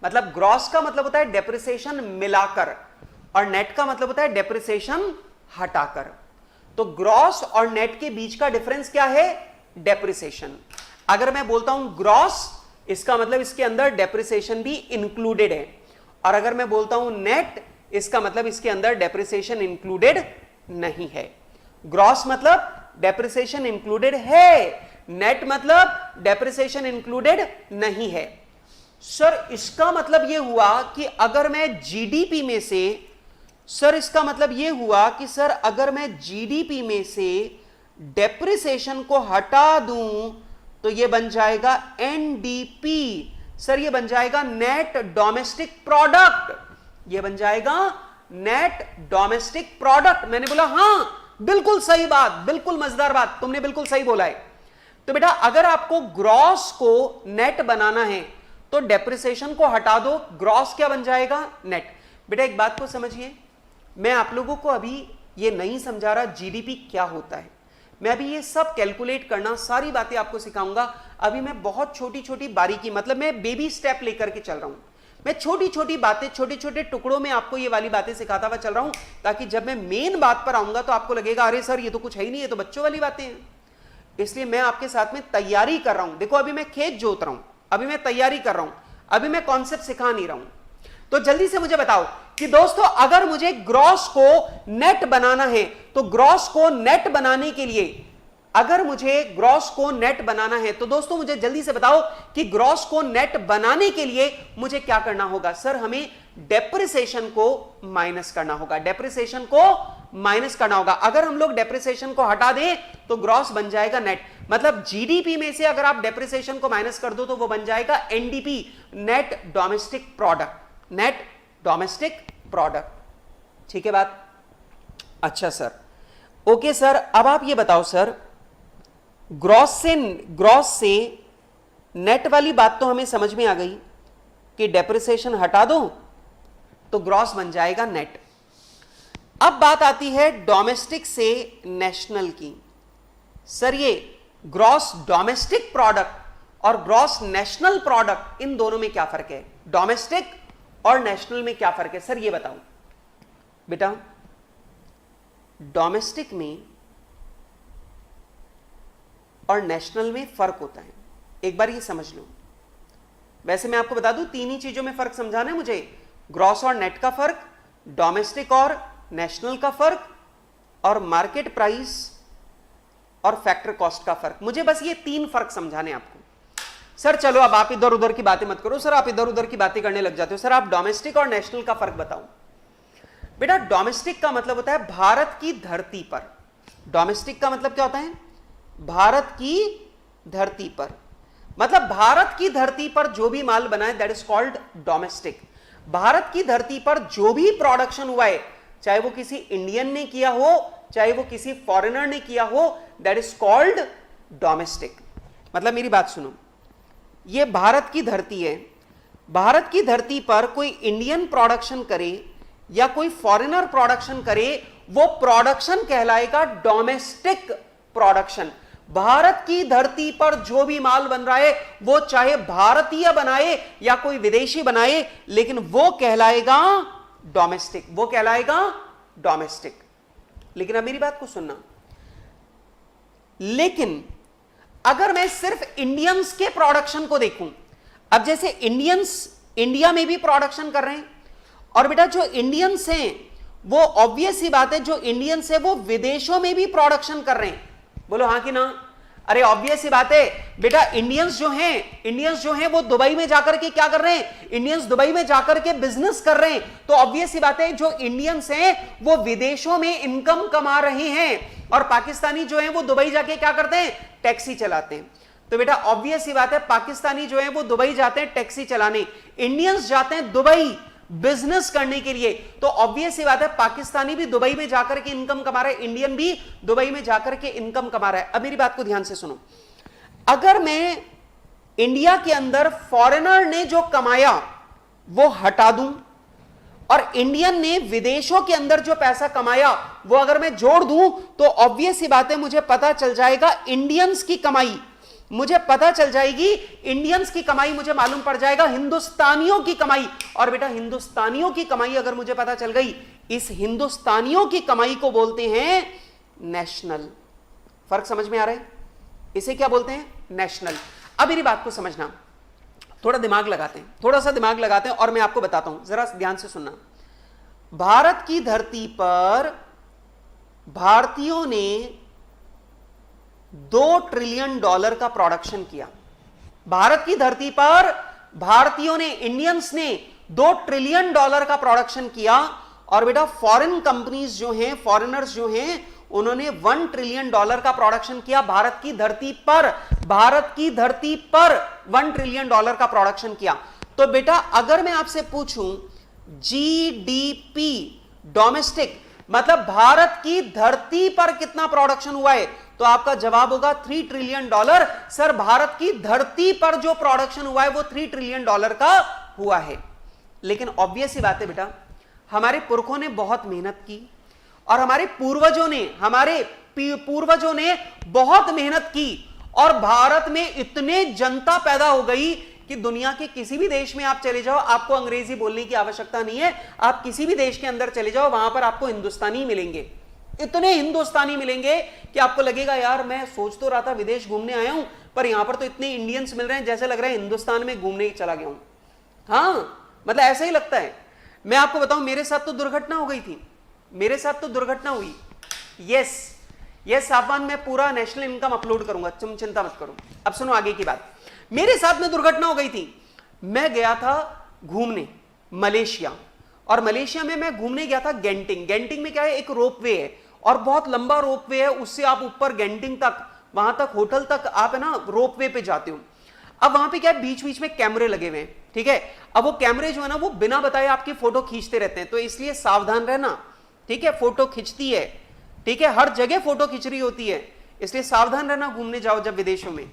मतलब ग्रॉस का मतलब होता है डेप्रिसिएशन मिलाकर और नेट का मतलब होता है डेप्रिसिएशन हटाकर। तो ग्रॉस और नेट के बीच का डिफरेंस क्या है? डेप्रिसिएशन। अगर मैं बोलता हूं ग्रॉस, इसका मतलब इसके अंदर डेप्रिसिएशन भी इंक्लूडेड है। और अगर मैं बोलता हूं नेट, इसका मतलब इसके अंदर डेप्रिसिएशन इंक्लूडेड नहीं है। ग्रॉस मतलब डेप्रिसिएशन इंक्लूडेड है, नेट मतलब डेप्रिसिएशन इंक्लूडेड नहीं है। सर इसका मतलब यह हुआ कि अगर मैं जीडीपी में से, सर इसका मतलब यह हुआ कि सर अगर मैं जीडीपी में से डेप्रिसिएशन को हटा दूं तो यह बन जाएगा एनडीपी। सर यह बन जाएगा नेट डोमेस्टिक प्रोडक्ट, यह बन जाएगा नेट डोमेस्टिक प्रोडक्ट। मैंने बोला हां बिल्कुल सही बात, बिल्कुल मजेदार बात, तुमने बिल्कुल सही बोला है। तो बेटा अगर आपको ग्रॉस को नेट बनाना है तो डेप्रिसिएशन को हटा दो, ग्रॉस क्या बन जाएगा? नेट। बेटा एक बात को समझिए, मैं आप लोगों को अभी ये नहीं समझा रहा जीडीपी क्या होता है। मैं अभी ये सब कैलकुलेट करना, सारी बातें आपको सिखाऊंगा। अभी मैं बहुत छोटी छोटी बारीकी, मतलब मैं बेबी स्टेप लेकर के चल रहा हूं। मैं छोटी छोटी बातें, छोटे छोटे टुकड़ों में आपको ये वाली बातें सिखाता हुआ चल रहा हूं, ताकि जब मैं मेन बात पर आऊंगा तो आपको लगेगा अरे सर ये तो कुछ है ही नहीं, ये तो बच्चों वाली बातें हैं। इसलिए मैं आपके साथ में तैयारी कर रहा हूं। देखो अभी मैं खेत जोत रहा हूं, अभी मैं तैयारी कर रहा हूं, अभी मैं कॉन्सेप्ट सिखा नहीं रहा हूं। तो जल्दी से मुझे बताओ कि दोस्तों अगर मुझे ग्रॉस को नेट बनाना है तो ग्रॉस को नेट बनाने के लिए, अगर मुझे ग्रॉस को नेट बनाना है तो दोस्तों मुझे जल्दी से बताओ कि ग्रॉस को नेट बनाने के लिए मुझे क्या करना होगा? सर हमें डेप्रिसिएशन को माइनस करना होगा, डेप्रिसिएशन को माइनस करना होगा। अगर हम लोग डेप्रिसिएशन को हटा दें तो ग्रॉस बन जाएगा नेट। मतलब जीडीपी में से अगर आप डेप्रिसिएशन को माइनस कर दो तो वो बन जाएगा NDP, net domestic product, net domestic product. ठीक है बात? अच्छा सर, ओके सर, अब आप ये बताओ सर, ग्रॉस से नेट वाली बात तो हमें समझ में आ गई कि डेप्रिसिएशन हटा दो तो ग्रॉस बन जाएगा नेट। अब बात आती है डोमेस्टिक से नेशनल की। सर ये ग्रॉस डोमेस्टिक प्रोडक्ट और ग्रॉस नेशनल प्रोडक्ट, इन दोनों में क्या फर्क है? डोमेस्टिक और नेशनल में क्या फर्क है? सर ये बताओ बेटा, डोमेस्टिक में और नेशनल में फर्क होता है, एक बार ये समझ लो। वैसे मैं आपको बता दूं, तीन ही चीजों में फर्क समझाना है मुझे, ग्रॉस और नेट का फर्क, डोमेस्टिक और नेशनल का फर्क, और मार्केट प्राइस और फैक्टर कॉस्ट का फर्क। मुझे बस ये 3 फर्क समझाने आपको। सर चलो अब आप इधर उधर की बातें मत करो, सर आप इधर उधर की बातें करने लग जाते हो, सर आप डोमेस्टिक और नेशनल का फर्क बताओ। बेटा डोमेस्टिक का मतलब होता है भारत की धरती पर। डोमेस्टिक का मतलब क्या होता है? भारत की धरती पर, मतलब भारत की धरती पर जो भी माल बना है that is called domestic. Bharat की धरती पर जो भी प्रोडक्शन हुआ है, चाहे वो किसी इंडियन ने किया हो चाहे वो किसी फॉरेनर ने किया हो, दैट इज कॉल्ड डोमेस्टिक। मतलब मेरी बात सुनो, ये भारत की धरती है, भारत की धरती पर कोई इंडियन प्रोडक्शन करे या कोई फॉरेनर प्रोडक्शन करे, वो प्रोडक्शन कहलाएगा डोमेस्टिक प्रोडक्शन। भारत की धरती पर जो भी माल बन रहा है वो चाहे भारतीय बनाए या कोई विदेशी बनाए, लेकिन वो कहलाएगा डोमेस्टिक, वो कहलाएगा डोमेस्टिक। लेकिन अब मेरी बात को सुनना, लेकिन अगर मैं सिर्फ इंडियंस के प्रोडक्शन को देखूं, अब जैसे इंडियंस इंडिया में भी प्रोडक्शन कर रहे हैं, और बेटा जो इंडियंस हैं वो ऑब्वियस सी बात है, जो इंडियंस है वो विदेशों में भी प्रोडक्शन कर रहे हैं। बोलो हाँ कि ना? अरे ऑब्वियस सी बात है बेटा, इंडियंस जो हैं वो दुबई में जाकर के क्या कर रहे हैं? इंडियंस दुबई में जाकर के बिजनेस कर रहे हैं। तो ऑब्वियस सी बात है जो इंडियंस हैं वो विदेशों में इनकम कमा रहे हैं, और पाकिस्तानी जो हैं वो दुबई जाके क्या करते हैं? टैक्सी चलाते हैं। तो बेटा ऑब्वियस सी बात है पाकिस्तानी जो है वो दुबई जाते हैं टैक्सी चलाने, इंडियंस जाते हैं दुबई बिजनेस करने के लिए। तो ऑब्वियस सी बात है पाकिस्तानी भी दुबई में जाकर के इनकम कमा रहा है, इंडियन भी दुबई में जाकर के इनकम कमा रहा है। अब मेरी बात को ध्यान से सुनो, अगर मैं इंडिया के अंदर फॉरेनर ने जो कमाया वो हटा दूं और इंडियन ने विदेशों के अंदर जो पैसा कमाया वो अगर मैं जोड़ दूं, तो ऑब्वियस सी बात है मुझे पता चल जाएगा इंडियंस की कमाई, मुझे पता चल जाएगी इंडियंस की कमाई, मुझे मालूम पड़ जाएगा हिंदुस्तानियों की कमाई। और बेटा हिंदुस्तानियों की कमाई अगर मुझे पता चल गई, इस हिंदुस्तानियों की कमाई को बोलते हैं नेशनल। फर्क समझ में आ रहा है? इसे क्या बोलते हैं? नेशनल। अब मेरी बात को समझना, थोड़ा दिमाग लगाते हैं, थोड़ा सा दिमाग लगाते हैं और मैं आपको बताता हूं, जरा ध्यान से सुनना। भारत की धरती पर भारतीयों ने $2 ट्रिलियन का प्रोडक्शन किया। भारत की धरती पर भारतीयों ने, इंडियंस ने $2 ट्रिलियन का प्रोडक्शन किया, और बेटा फॉरेन कंपनीज जो हैं, फॉरेनर्स जो हैं, उन्होंने $1 ट्रिलियन का प्रोडक्शन किया भारत की धरती पर। भारत की धरती पर $1 ट्रिलियन का प्रोडक्शन किया। तो बेटा अगर मैं आपसे पूछूं जीडीपी डोमेस्टिक, मतलब भारत की धरती पर कितना प्रोडक्शन हुआ है, तो आपका जवाब होगा $3 ट्रिलियन। सर भारत की धरती पर जो प्रोडक्शन हुआ है वो $3 ट्रिलियन का हुआ है। लेकिन ऑब्वियस सी बात है बेटा, हमारे पुरखों ने बहुत मेहनत की और हमारे पूर्वजों ने बहुत मेहनत की, और भारत में इतने जनता पैदा हो गई कि दुनिया के किसी भी देश में आप चले जाओ, आपको अंग्रेजी बोलने की आवश्यकता नहीं है। आप किसी भी देश के अंदर चले जाओ, वहां पर आपको हिंदुस्तानी मिलेंगे, इतने हिंदुस्तानी मिलेंगे कि आपको लगेगा यार मैं सोच तो रहा था विदेश घूमने आया हूं, पर यहां पर तो इतने इंडियंस मिल रहे हैं जैसे लग रहा है हिंदुस्तान में घूमने चला गया हूं। हाँ मतलब ऐसा ही लगता है। मैं आपको बताऊं, मेरे साथ तो दुर्घटना हो गई थी, मेरे साथ तो दुर्घटना हुई। यस साफवान, मैं पूरा नेशनल इनकम अपलोड करूंगा, तुम चिंता मत करो। अब सुनो आगे की बात। मेरे साथ में दुर्घटना हो गई थी। मैं गया था घूमने मलेशिया, और मलेशिया में मैं घूमने गया था गेंटिंग। गेंटिंग में क्या है, एक रोपवे है और बहुत लंबा रोपवे है, उससे आप ऊपर गेंटिंग तक, वहां तक होटल तक आप है ना रोपवे पे जाते हो। अब वहां पे क्या है, बीच बीच में कैमरे लगे हुए हैं, ठीक है। अब वो कैमरे जो है ना वो बिना बताए आपकी फोटो खींचते रहते हैं, तो इसलिए सावधान रहना, ठीक है। फोटो खींचती है, ठीक है, हर जगह फोटो खींच रही होती है, इसलिए सावधान रहना घूमने जाओ जब विदेशों में।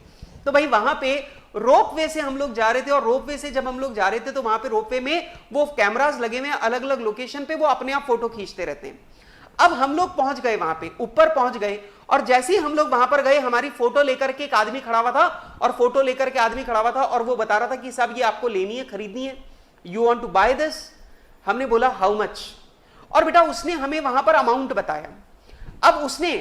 तो भाई वहां पे रोपवे से हम लोग जा रहे थे, और रोपवे से जब हम लोग जा रहे थे तो वहां पे रोपवे में वो कैमरास लगे हुए हैं अलग अलग लोकेशन पे, वो अपने आप फोटो खींचते रहते हैं। अब हम लोग पहुंच गए वहां पे, ऊपर पहुंच गए, और जैसे ही हम लोग वहां पर गए, हमारी फोटो लेकर के एक आदमी खड़ा हुआ था, और फोटो लेकर के आदमी खड़ा हुआ था और वो बता रहा था कि साहब ये आपको लेनी है, खरीदनी है, you want to buy this. हमने बोला हाउ मच, और बेटा उसने हमें वहां पर अमाउंट बताया। अब उसने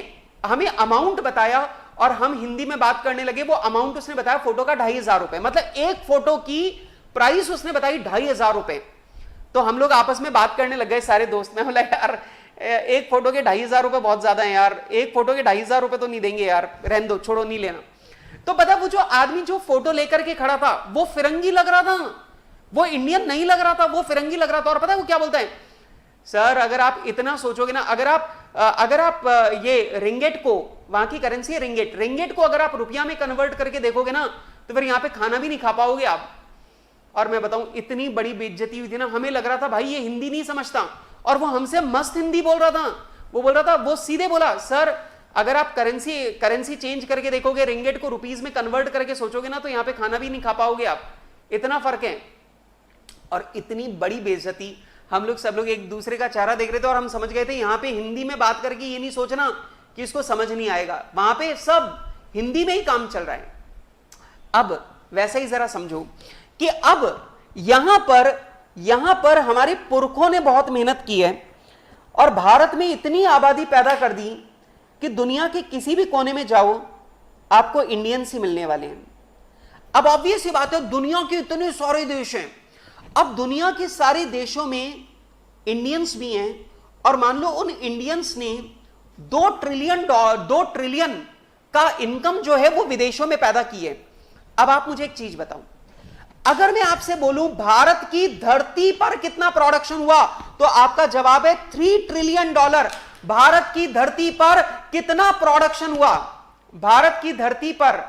हमें अमाउंट बताया और हम हिंदी में बात करने लगे। वो अमाउंट उसने बताया फोटो का 2500 रुपए, मतलब एक फोटो की प्राइस उसने बताई 2500 रुपए। तो हम लोग आपस में बात करने लग गए सारे दोस्त। मैं बोला यार एक फोटो के 2,500 रुपए बहुत ज्यादा है यार, एक फोटो के 2,500 रुपए तो नहीं देंगे यार, रहने दो, छोड़ो, नहीं लेना। तो पता वो जो आदमी जो फोटो लेकर के खड़ा था वो फिरंगी लग रहा था, वो इंडियन नहीं लग रहा था, वो फिरंगी लग रहा था। और पता है वो क्या बोलता है, सर अगर आप इतना सोचोगे ना, अगर आप ये रिंगेट को, वहां की करेंसी है रिंगेट, रिंगेट को अगर आप रुपया में कन्वर्ट करके देखोगे ना तो फिर यहां पे खाना भी नहीं खा पाओगे आप। और मैं बताऊं इतनी बड़ी बेइज्जती हुई थी ना, हमें लग रहा था भाई ये हिंदी नहीं समझता, और वो हमसे मस्त हिंदी बोल रहा था। वो बोल रहा था, वो सीधे बोला, सर अगर आप करेंसी चेंज करके देखोगे, रिंगेट को रुपीज में कन्वर्ट करके सोचोगे ना तो यहां पे खाना भी नहीं खा पाओगे आप, इतना फर्क है। और इतनी बड़ी बेइज्जती, हम लोग सब लोग एक दूसरे का चेहरा देख रहे थे और हम समझ गए थे यहां पे हिंदी में बात करके ये नहीं सोचना कि इसको समझ नहीं आएगा, वहां पे सब हिंदी में ही काम चल रहा है। अब वैसे ही जरा समझो कि अब यहां पर हमारे पुरखों ने बहुत मेहनत की है और भारत में इतनी आबादी पैदा कर दी कि दुनिया के किसी भी कोने में जाओ आपको इंडियंस ही मिलने वाले हैं। अब ऑब्वियस सी बात है, दुनिया के इतने सारे देश हैं, अब दुनिया के सारे देशों में इंडियंस भी हैं, और मान लो उन इंडियंस ने 2 ट्रिलियन का इनकम जो है वो विदेशों में पैदा की है। अब आप मुझे एक चीज बताओ, अगर मैं आपसे बोलूं भारत की धरती पर कितना प्रोडक्शन हुआ, तो आपका जवाब है $3 ट्रिलियन। भारत की धरती पर कितना प्रोडक्शन हुआ, भारत की धरती पर।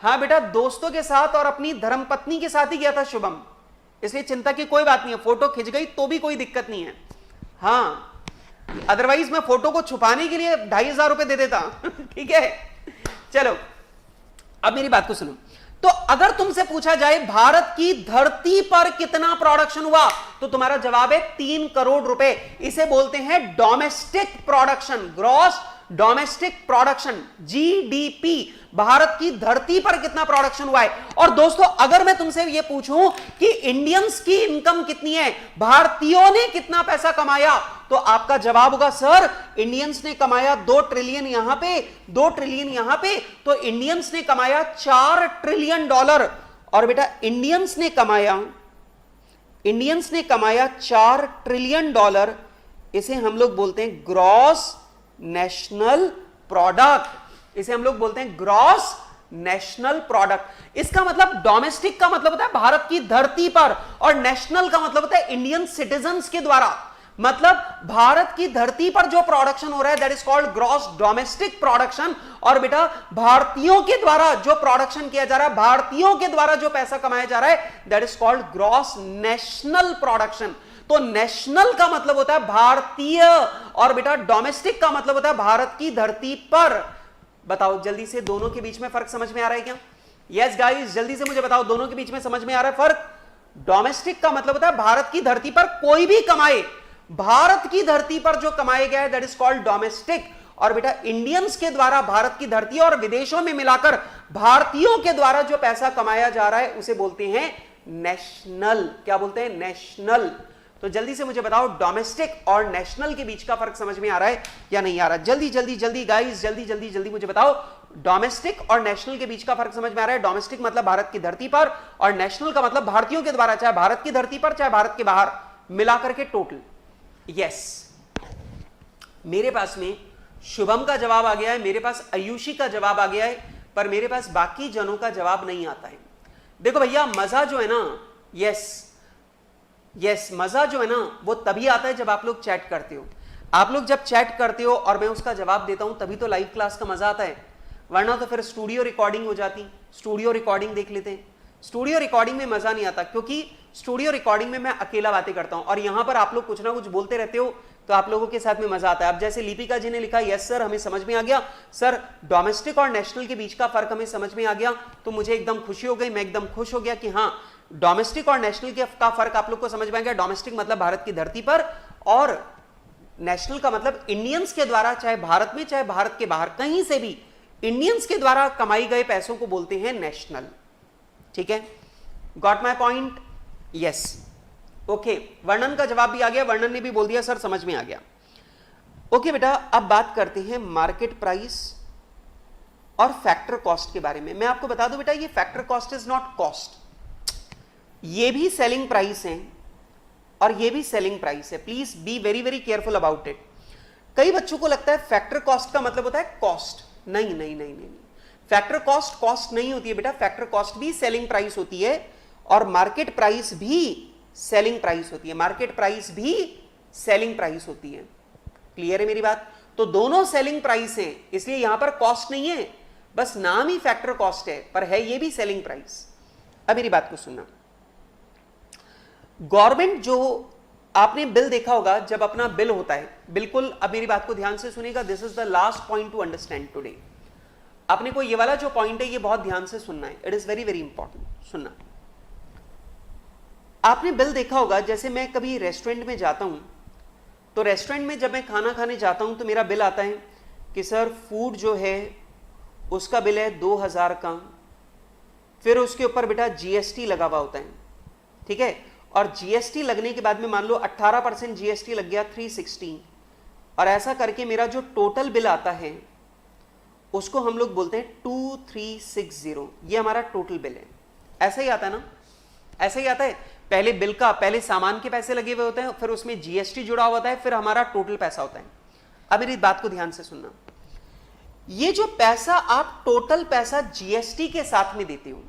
हां बेटा, दोस्तों के साथ और अपनी धर्मपत्नी के साथ ही गया था शुभम, इसलिए चिंता की कोई बात नहीं है, फोटो खिंच गई तो भी कोई दिक्कत नहीं है। हाँ, अदरवाइज मैं फोटो को छुपाने के लिए 2,500 रुपए दे देता। ठीक है, चलो अब मेरी बात को सुनो। तो अगर तुमसे पूछा जाए भारत की धरती पर कितना प्रोडक्शन हुआ, तो तुम्हारा जवाब है 3 करोड़ रुपए। इसे बोलते हैं domestic production, gross domestic production, GDP. Bharat की धरती पर कितना प्रोडक्शन हुआ है। और दोस्तों अगर मैं तुमसे यह पूछूं कि इंडियंस की इनकम कितनी है, भारतीयों ने कितना पैसा कमाया, तो आपका जवाब होगा सर इंडियंस ने कमाया 2 ट्रिलियन यहां पे, 2 ट्रिलियन यहां पे, तो इंडियंस ने कमाया $4 ट्रिलियन। और बेटा इंडियंस ने कमाया $4 ट्रिलियन, इसे हम लोग बोलते हैं ग्रॉस नेशनल प्रोडक्ट, इसे हम लोग बोलते हैं ग्रॉस नेशनल प्रोडक्ट। इसका मतलब डोमेस्टिक का मतलब होता है भारत की धरती पर, और नेशनल का मतलब होता है इंडियन सिटीजन्स के द्वारा। मतलब भारत की धरती पर जो प्रोडक्शन हो रहा है that is called gross domestic production. और बेटा भारतीयों के द्वारा जो प्रोडक्शन किया जा रहा है, भारतीयों के द्वारा जो पैसा कमाया जा रहा है, that is called gross national production. तो नेशनल का मतलब होता है भारतीय, और बेटा डोमेस्टिक का मतलब होता है भारत की धरती पर। बताओ जल्दी से, दोनों के बीच में फर्क समझ में आ रहा है क्या? यस गाइस, जल्दी से मुझे बताओ, दोनों के बीच में समझ में आ रहा है फर्क? डोमेस्टिक का मतलब होता है भारत की धरती पर कोई भी कमाए, भारत की धरती पर जो कमाया गया है दैट इज कॉल्ड डोमेस्टिक। और बेटा इंडियंस के द्वारा भारत की धरती और विदेशों में मिलाकर भारतीयों के द्वारा जो पैसा कमाया जा रहा है उसे बोलते हैं नेशनल। क्या बोलते हैं? नेशनल। तो जल्दी से मुझे बताओ डोमेस्टिक और नेशनल के बीच का फर्क समझ में आ रहा है या नहीं आ रहा? जल्दी जल्दी जल्दी गाइस, जल्दी जल्दी जल्दी मुझे बताओ, डोमेस्टिक और नेशनल के बीच का फर्क समझ में आ रहा है? डोमेस्टिक मतलब भारत की धरती पर, और नेशनल का मतलब भारतीयों के द्वारा, चाहे भारत की धरती पर चाहे भारत के बाहर, मिलाकर के टोटल। यस, मेरे पास में शुभम का जवाब आ गया है, मेरे पास आयुषी का जवाब आ गया है, पर मेरे पास बाकी जनों का जवाब नहीं आता है। देखो भैया, मजा जो है ना, यस मजा जो है ना वो तभी आता है जब आप लोग चैट करते हो। आप लोग जब चैट करते हो और मैं उसका जवाब देता हूं तभी तो लाइव क्लास का मजा आता है, वरना तो फिर स्टूडियो रिकॉर्डिंग हो जाती। स्टूडियो रिकॉर्डिंग देख लेते हैं, स्टूडियो रिकॉर्डिंग में मजा नहीं आता, क्योंकि स्टूडियो रिकॉर्डिंग में मैं अकेला बातें करता हूं और यहां पर आप लोग कुछ ना कुछ बोलते रहते हो, तो आप लोगों के साथ में मजा आता है। अब जैसे लिपिका जी ने लिखा, यस सर हमें समझ में आ गया, सर डोमेस्टिक और नेशनल के बीच का फर्क हमें समझ में आ गया, तो मुझे एकदम खुशी हो गई, मैं एकदम खुश हो गया कि हाँ डोमेस्टिक और नेशनल का फर्क आप लोग को समझ में आ गया। डोमेस्टिक मतलब भारत की धरती पर, और नेशनल का मतलब इंडियंस के द्वारा, चाहे भारत में चाहे भारत के बाहर कहीं से भी इंडियंस के द्वारा कमाई गए पैसों को बोलते हैं नेशनल। ठीक है, got my point? Yes, okay. वर्णन का जवाब भी आ गया, वर्णन ने भी बोल दिया सर समझ में आ गया। ओके बेटा, अब बात करते हैं मार्केट प्राइस और फैक्टर कॉस्ट के बारे में। मैं आपको बता दूं बेटा, ये factor cost is not cost, ये भी सेलिंग प्राइस है और ये भी सेलिंग प्राइस है। Please be very very careful about it. कई बच्चों को लगता है फैक्टर कॉस्ट का मतलब होता है कॉस्ट। नहीं नहीं नहीं नहीं, फैक्टर कॉस्ट कॉस्ट नहीं होती है बेटा। फैक्टर कॉस्ट भी सेलिंग प्राइस होती है और मार्केट प्राइस भी सेलिंग प्राइस होती है। मार्केट प्राइस भी सेलिंग प्राइस होती है। क्लियर है मेरी बात? तो दोनों सेलिंग प्राइस हैं, इसलिए यहां पर कॉस्ट नहीं है, बस नाम ही फैक्टर कॉस्ट है, पर है ये भी सेलिंग प्राइस। अब मेरी बात को सुनना, गवर्नमेंट जो आपने बिल देखा होगा, जब अपना बिल होता है, बिल्कुल अब मेरी बात को ध्यान से सुनिएगा, this is the last point two understand today. आपने को ये वाला जो पॉइंट है ये बहुत ध्यान से सुनना है, it is very very important. सुनना, आपने बिल देखा होगा, जैसे मैं कभी रेस्टोरेंट में जाता हूं, तो रेस्टोरेंट में जब मैं खाना खाने जाता हूं तो मेरा बिल आता है कि सर फूड जो है उसका बिल है 2000 का, फिर उसके ऊपर बेटा जीएसटी लगा हुआ होता है, ठीक है, और जीएसटी लगने के बाद में मान लो 18% जीएसटी लग गया 360, और ऐसा करके मेरा जो टोटल बिल आता है उसको हम लोग बोलते हैं 2360। ये हमारा टोटल बिल है। ऐसा ही आता है ना, ऐसा ही आता है। पहले बिल का, पहले सामान के पैसे लगे हुए होते हैं, फिर उसमें जीएसटी जुड़ा हुआ होता है, फिर हमारा टोटल पैसा होता है। अब मेरी बात को ध्यान से सुनना, ये जो पैसा आप टोटल पैसा जीएसटी के साथ में देते हो,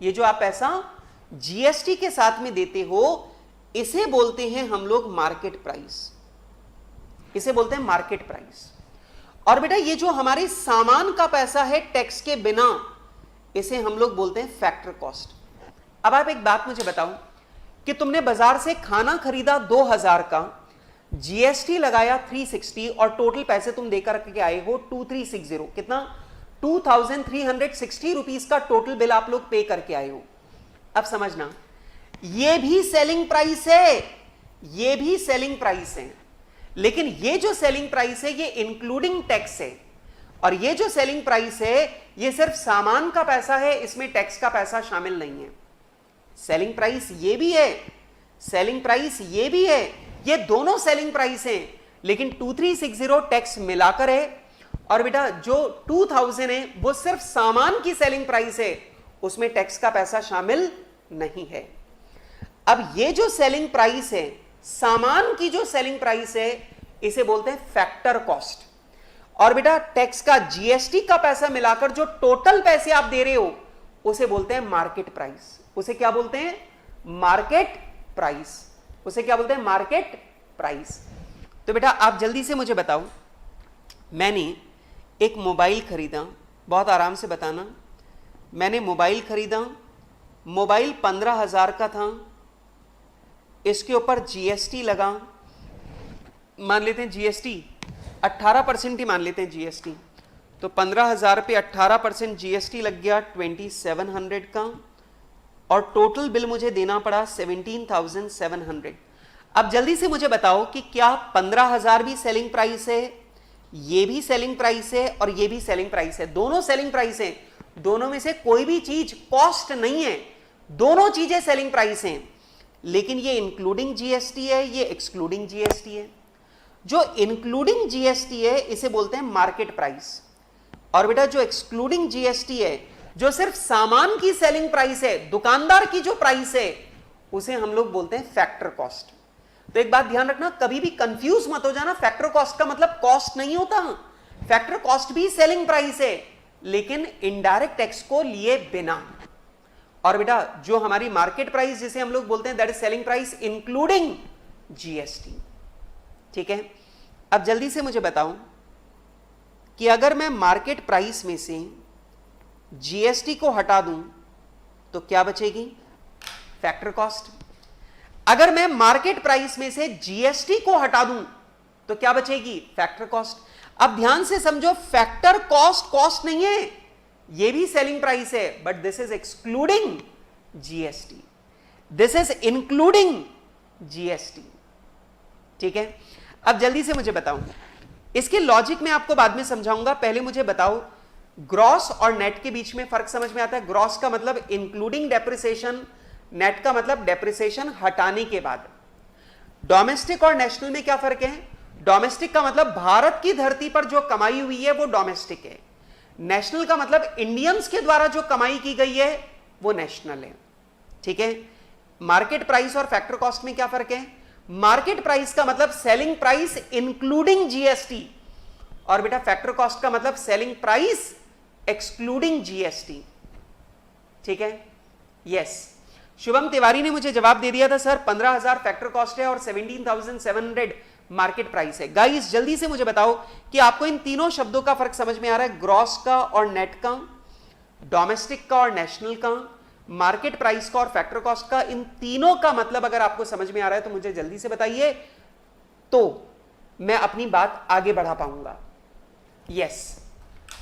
ये जो आप पैसा जीएसटी के साथ में देते हो, इसे बोलते हैं हम लोग मार्केट प्राइस। इसे बोलते हैं मार्केट प्राइस। और बेटा ये जो हमारे सामान का पैसा है टैक्स के बिना, इसे हम लोग बोलते हैं फैक्टर कॉस्ट। अब आप एक बात मुझे बताओ कि तुमने बाजार से खाना खरीदा 2000 का, जीएसटी लगाया 360 और टोटल पैसे तुम देकर के आए हो 2360। कितना? 2360 रुपीस का टोटल बिल आप लोग पे करके आए हो। अब समझना, ये भी सेलिंग प्राइस है, ये भी सेलिंग प्राइस है, लेकिन ये जो सेलिंग प्राइस है ये इंक्लूडिंग टैक्स है, और ये जो सेलिंग प्राइस है ये सिर्फ सामान का पैसा है, इसमें टैक्स का पैसा शामिल नहीं है। सेलिंग प्राइस ये भी है, सेलिंग प्राइस ये भी है, ये दोनों सेलिंग प्राइस हैं, लेकिन 2360 टैक्स मिलाकर है, और बेटा जो 2000 है वो सिर्फ सामान की सेलिंग प्राइस है, उसमें टैक्स का पैसा शामिल नहीं है। अब ये जो सेलिंग प्राइस है, सामान की जो सेलिंग प्राइस है, इसे बोलते हैं फैक्टर कॉस्ट। और बेटा टैक्स का, जीएसटी का पैसा मिलाकर जो टोटल पैसे आप दे रहे हो, उसे बोलते हैं मार्केट प्राइस। उसे क्या बोलते हैं? Market price. उसे क्या बोलते हैं? Market price. तो बेटा आप जल्दी से मुझे बताओ, मैंने एक मोबाइल खरीदा, बहुत आराम से बताना, मैंने मोबाइल खरीदा, मोबाइल 15,000 का था, इसके ऊपर जीएसटी लगा, मान लेते हैं जीएसटी 18% ही मान लेते हैं जीएसटी, तो 15,000 पे 18% जीएसटी लग गया 2700 का, और टोटल बिल मुझे देना पड़ा 17,700। अब जल्दी से मुझे बताओ कि क्या 15,000 भी सेलिंग प्राइस है, ये भी सेलिंग प्राइस है, और ये भी सेलिंग प्राइस है? दोनों सेलिंग प्राइस है, दोनों में से कोई भी चीज कॉस्ट नहीं है, दोनों चीजें सेलिंग प्राइस हैं, लेकिन ये इंक्लूडिंग जीएसटी है, ये एक्सक्लूडिंग जीएसटी है। जो इंक्लूडिंग जीएसटी है इसे बोलते हैं मार्केट प्राइस, और बेटा जो एक्सक्लूडिंग जीएसटी है, जो सिर्फ सामान की सेलिंग प्राइस है, दुकानदार की जो प्राइस है, उसे हम लोग बोलते हैं फैक्टर कॉस्ट। तो एक बात ध्यान रखना, कभी भी कंफ्यूज मत हो जाना, फैक्टर कॉस्ट का मतलब कॉस्ट नहीं होता। फैक्टर कॉस्ट भी सेलिंग प्राइस है, लेकिन इनडायरेक्ट टैक्स को लिए बिना। और बेटा जो हमारी मार्केट प्राइस जिसे हम लोग बोलते हैं, that is selling price including GST. ठीक है, अब जल्दी से मुझे बताओ कि अगर मैं मार्केट प्राइस में से जीएसटी को हटा दूं तो क्या बचेगी? Factor cost. अगर मैं मार्केट प्राइस में से जीएसटी को हटा दूं तो क्या बचेगी? Factor cost. अब ध्यान से समझो, फैक्टर कॉस्ट कॉस्ट नहीं है, ये भी सेलिंग प्राइस है, but this is excluding GST, this is including GST. ठीक है, अब जल्दी से मुझे बताओ, इसके लॉजिक में आपको बाद में समझाऊंगा, पहले मुझे बताओ ग्रॉस और नेट के बीच में फर्क समझ में आता है? ग्रॉस का मतलब इंक्लूडिंग डेप्रिसिएशन, नेट का मतलब डेप्रिसिएशन हटाने के बाद। डोमेस्टिक और नेशनल में क्या फर्क है? डोमेस्टिक का मतलब भारत की धरती पर जो कमाई हुई है वो डोमेस्टिक है, नेशनल का मतलब इंडियंस के द्वारा जो कमाई की गई है वो नेशनल है। ठीक है, मार्केट प्राइस और फैक्टर कॉस्ट में क्या फर्क है? मार्केट प्राइस का मतलब सेलिंग प्राइस इंक्लूडिंग जीएसटी, और बेटा फैक्टर कॉस्ट का मतलब सेलिंग प्राइस एक्सक्लूडिंग जीएसटी। ठीक है, यस। शुभम तिवारी ने मुझे जवाब दे दिया था सर 15,000 फैक्टर कॉस्ट है और 17,700 मार्केट प्राइस है। गाइस जल्दी से मुझे बताओ कि आपको इन तीनों शब्दों का फर्क समझ में आ रहा है, ग्रॉस का और नेट का, डोमेस्टिक का और नेशनल का, मार्केट प्राइस का और फैक्टर कॉस्ट का, इन तीनों का मतलब अगर आपको समझ में आ रहा है तो मुझे जल्दी से बताइए, तो मैं अपनी बात आगे बढ़ा पाऊंगा। Yes,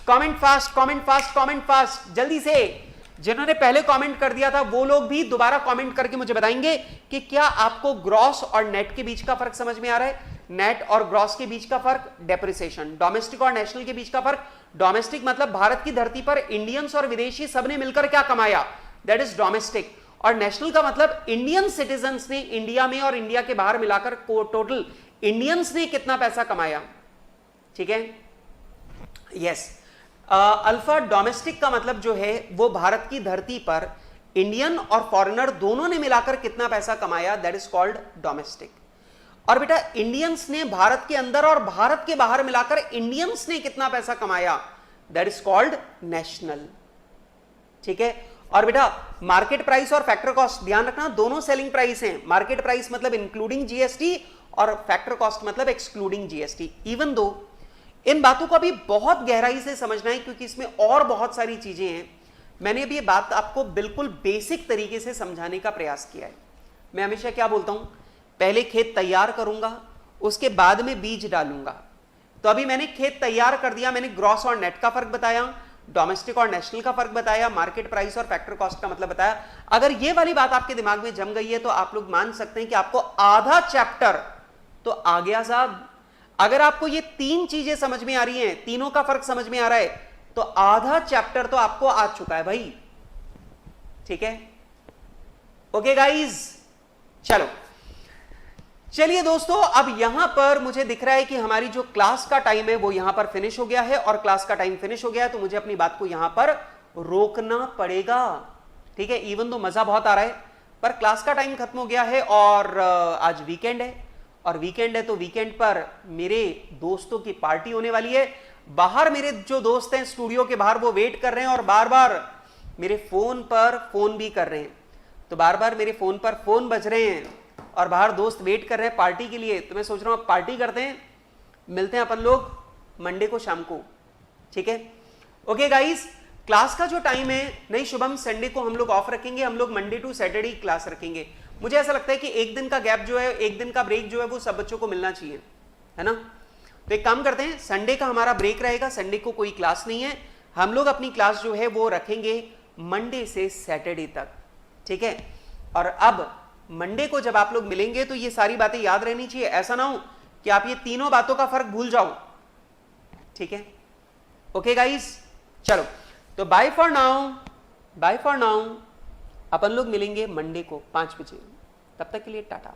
comment fast, comment fast, comment fast, जल्दी से। जिन्होंने पहले कमेंट कर दिया था वो लोग भी दोबारा कमेंट करके मुझे बताएंगे कि क्या आपको ग्रॉस और नेट के बीच का फर्क समझ में आ रहा है। नेट और ग्रॉस के बीच का फर्क डेप्रिसिएशन, डोमेस्टिक और नेशनल के बीच का फर्क, डोमेस्टिक मतलब भारत की धरती पर इंडियंस और विदेशी सबने मिलकर क्या कमाया, दैट इज डोमेस्टिक, और नेशनल का मतलब इंडियन सिटीजन्स ने इंडिया में और इंडिया के बाहर मिलाकर टोटल इंडियंस ने कितना पैसा कमाया। ठीक है, यस। अल्फा डोमेस्टिक का मतलब जो है वो भारत की धरती पर इंडियन और फॉरेनर दोनों ने मिलाकर कितना पैसा कमाया, दैट इज कॉल्ड डोमेस्टिक। और बेटा इंडियंस ने भारत के अंदर और भारत के बाहर मिलाकर इंडियंस ने कितना पैसा कमाया, दैट इज कॉल्ड नेशनल। ठीक है, और बेटा मार्केट प्राइस और फैक्टर कॉस्ट ध्यान रखना दोनों सेलिंग प्राइस हैं। मार्केट प्राइस मतलब इंक्लूडिंग जीएसटी और फैक्टर कॉस्ट मतलब एक्सक्लूडिंग जीएसटी। इवन दो इन बातों को अभी बहुत गहराई से समझना है क्योंकि इसमें और बहुत सारी चीजें हैं। मैंने अभी ये बात आपको बिल्कुल बेसिक तरीके से समझाने का प्रयास किया है। मैं हमेशा क्या बोलता हूं, पहले खेत तैयार करूंगा उसके बाद में बीज डालूंगा। तो अभी मैंने खेत तैयार कर दिया, मैंने ग्रॉस और नेट का फर्क बताया, डोमेस्टिक और नेशनल का फर्क बताया, मार्केट प्राइस और फैक्टर कॉस्ट का मतलब बताया। अगर ये वाली बात आपके दिमाग में जम गई है तो आप लोग मान सकते हैं कि आपको आधा चैप्टर तो आ गया साहब। अगर आपको ये तीन चीजें समझ में आ रही हैं, तीनों का फर्क समझ में आ रहा है, तो आधा चैप्टर तो आपको आ चुका है भाई। ठीक है, ओके गाइज, चलो चलिए दोस्तों, अब यहां पर मुझे दिख रहा है कि हमारी जो क्लास का टाइम है वो यहां पर फिनिश हो गया है, और क्लास का टाइम फिनिश हो गया है तो मुझे अपनी बात को यहां पर रोकना पड़ेगा। ठीक है, इवन तो मजा बहुत आ रहा है पर क्लास का टाइम खत्म हो गया है, और आज वीकेंड है, और वीकेंड है तो वीकेंड पर मेरे दोस्तों की पार्टी होने वाली है। बाहर मेरे जो दोस्त हैं स्टूडियो के बाहर वो वेट कर रहे हैं और बार बार मेरे फोन पर फोन भी कर रहे हैं। तो बार बार मेरे फोन पर फोन बज रहे हैं और बाहर दोस्त वेट कर रहे हैं पार्टी के लिए। तो मैं सोच रहा हूं पार्टी करते हैं, मिलते हैं अपन लोग मंडे को शाम को। ठीक है, ओके गाइस, क्लास का जो टाइम है, नहीं शुभम संडे को हम लोग ऑफ रखेंगे, हम लोग मंडे टू सैटरडे क्लास रखेंगे। मुझे ऐसा लगता है कि एक दिन का गैप जो है, एक दिन का ब्रेक जो है वो सब बच्चों को मिलना चाहिए, है ना। तो एक काम करते हैं, संडे का हमारा ब्रेक रहेगा, संडे को कोई क्लास नहीं है, हम लोग अपनी क्लास जो है वो रखेंगे मंडे से सैटरडे तक। ठीक है, और अब मंडे को जब आप लोग मिलेंगे तो ये सारी बातें याद रहनी चाहिए, ऐसा ना हो कि आप ये तीनों बातों का फर्क भूल जाओ। ठीक है, ओके गाइस, चलो तो bye for now, bye for now. अपन लोग मिलेंगे मंडे को 5 बजे, तब तक के लिए टाटा।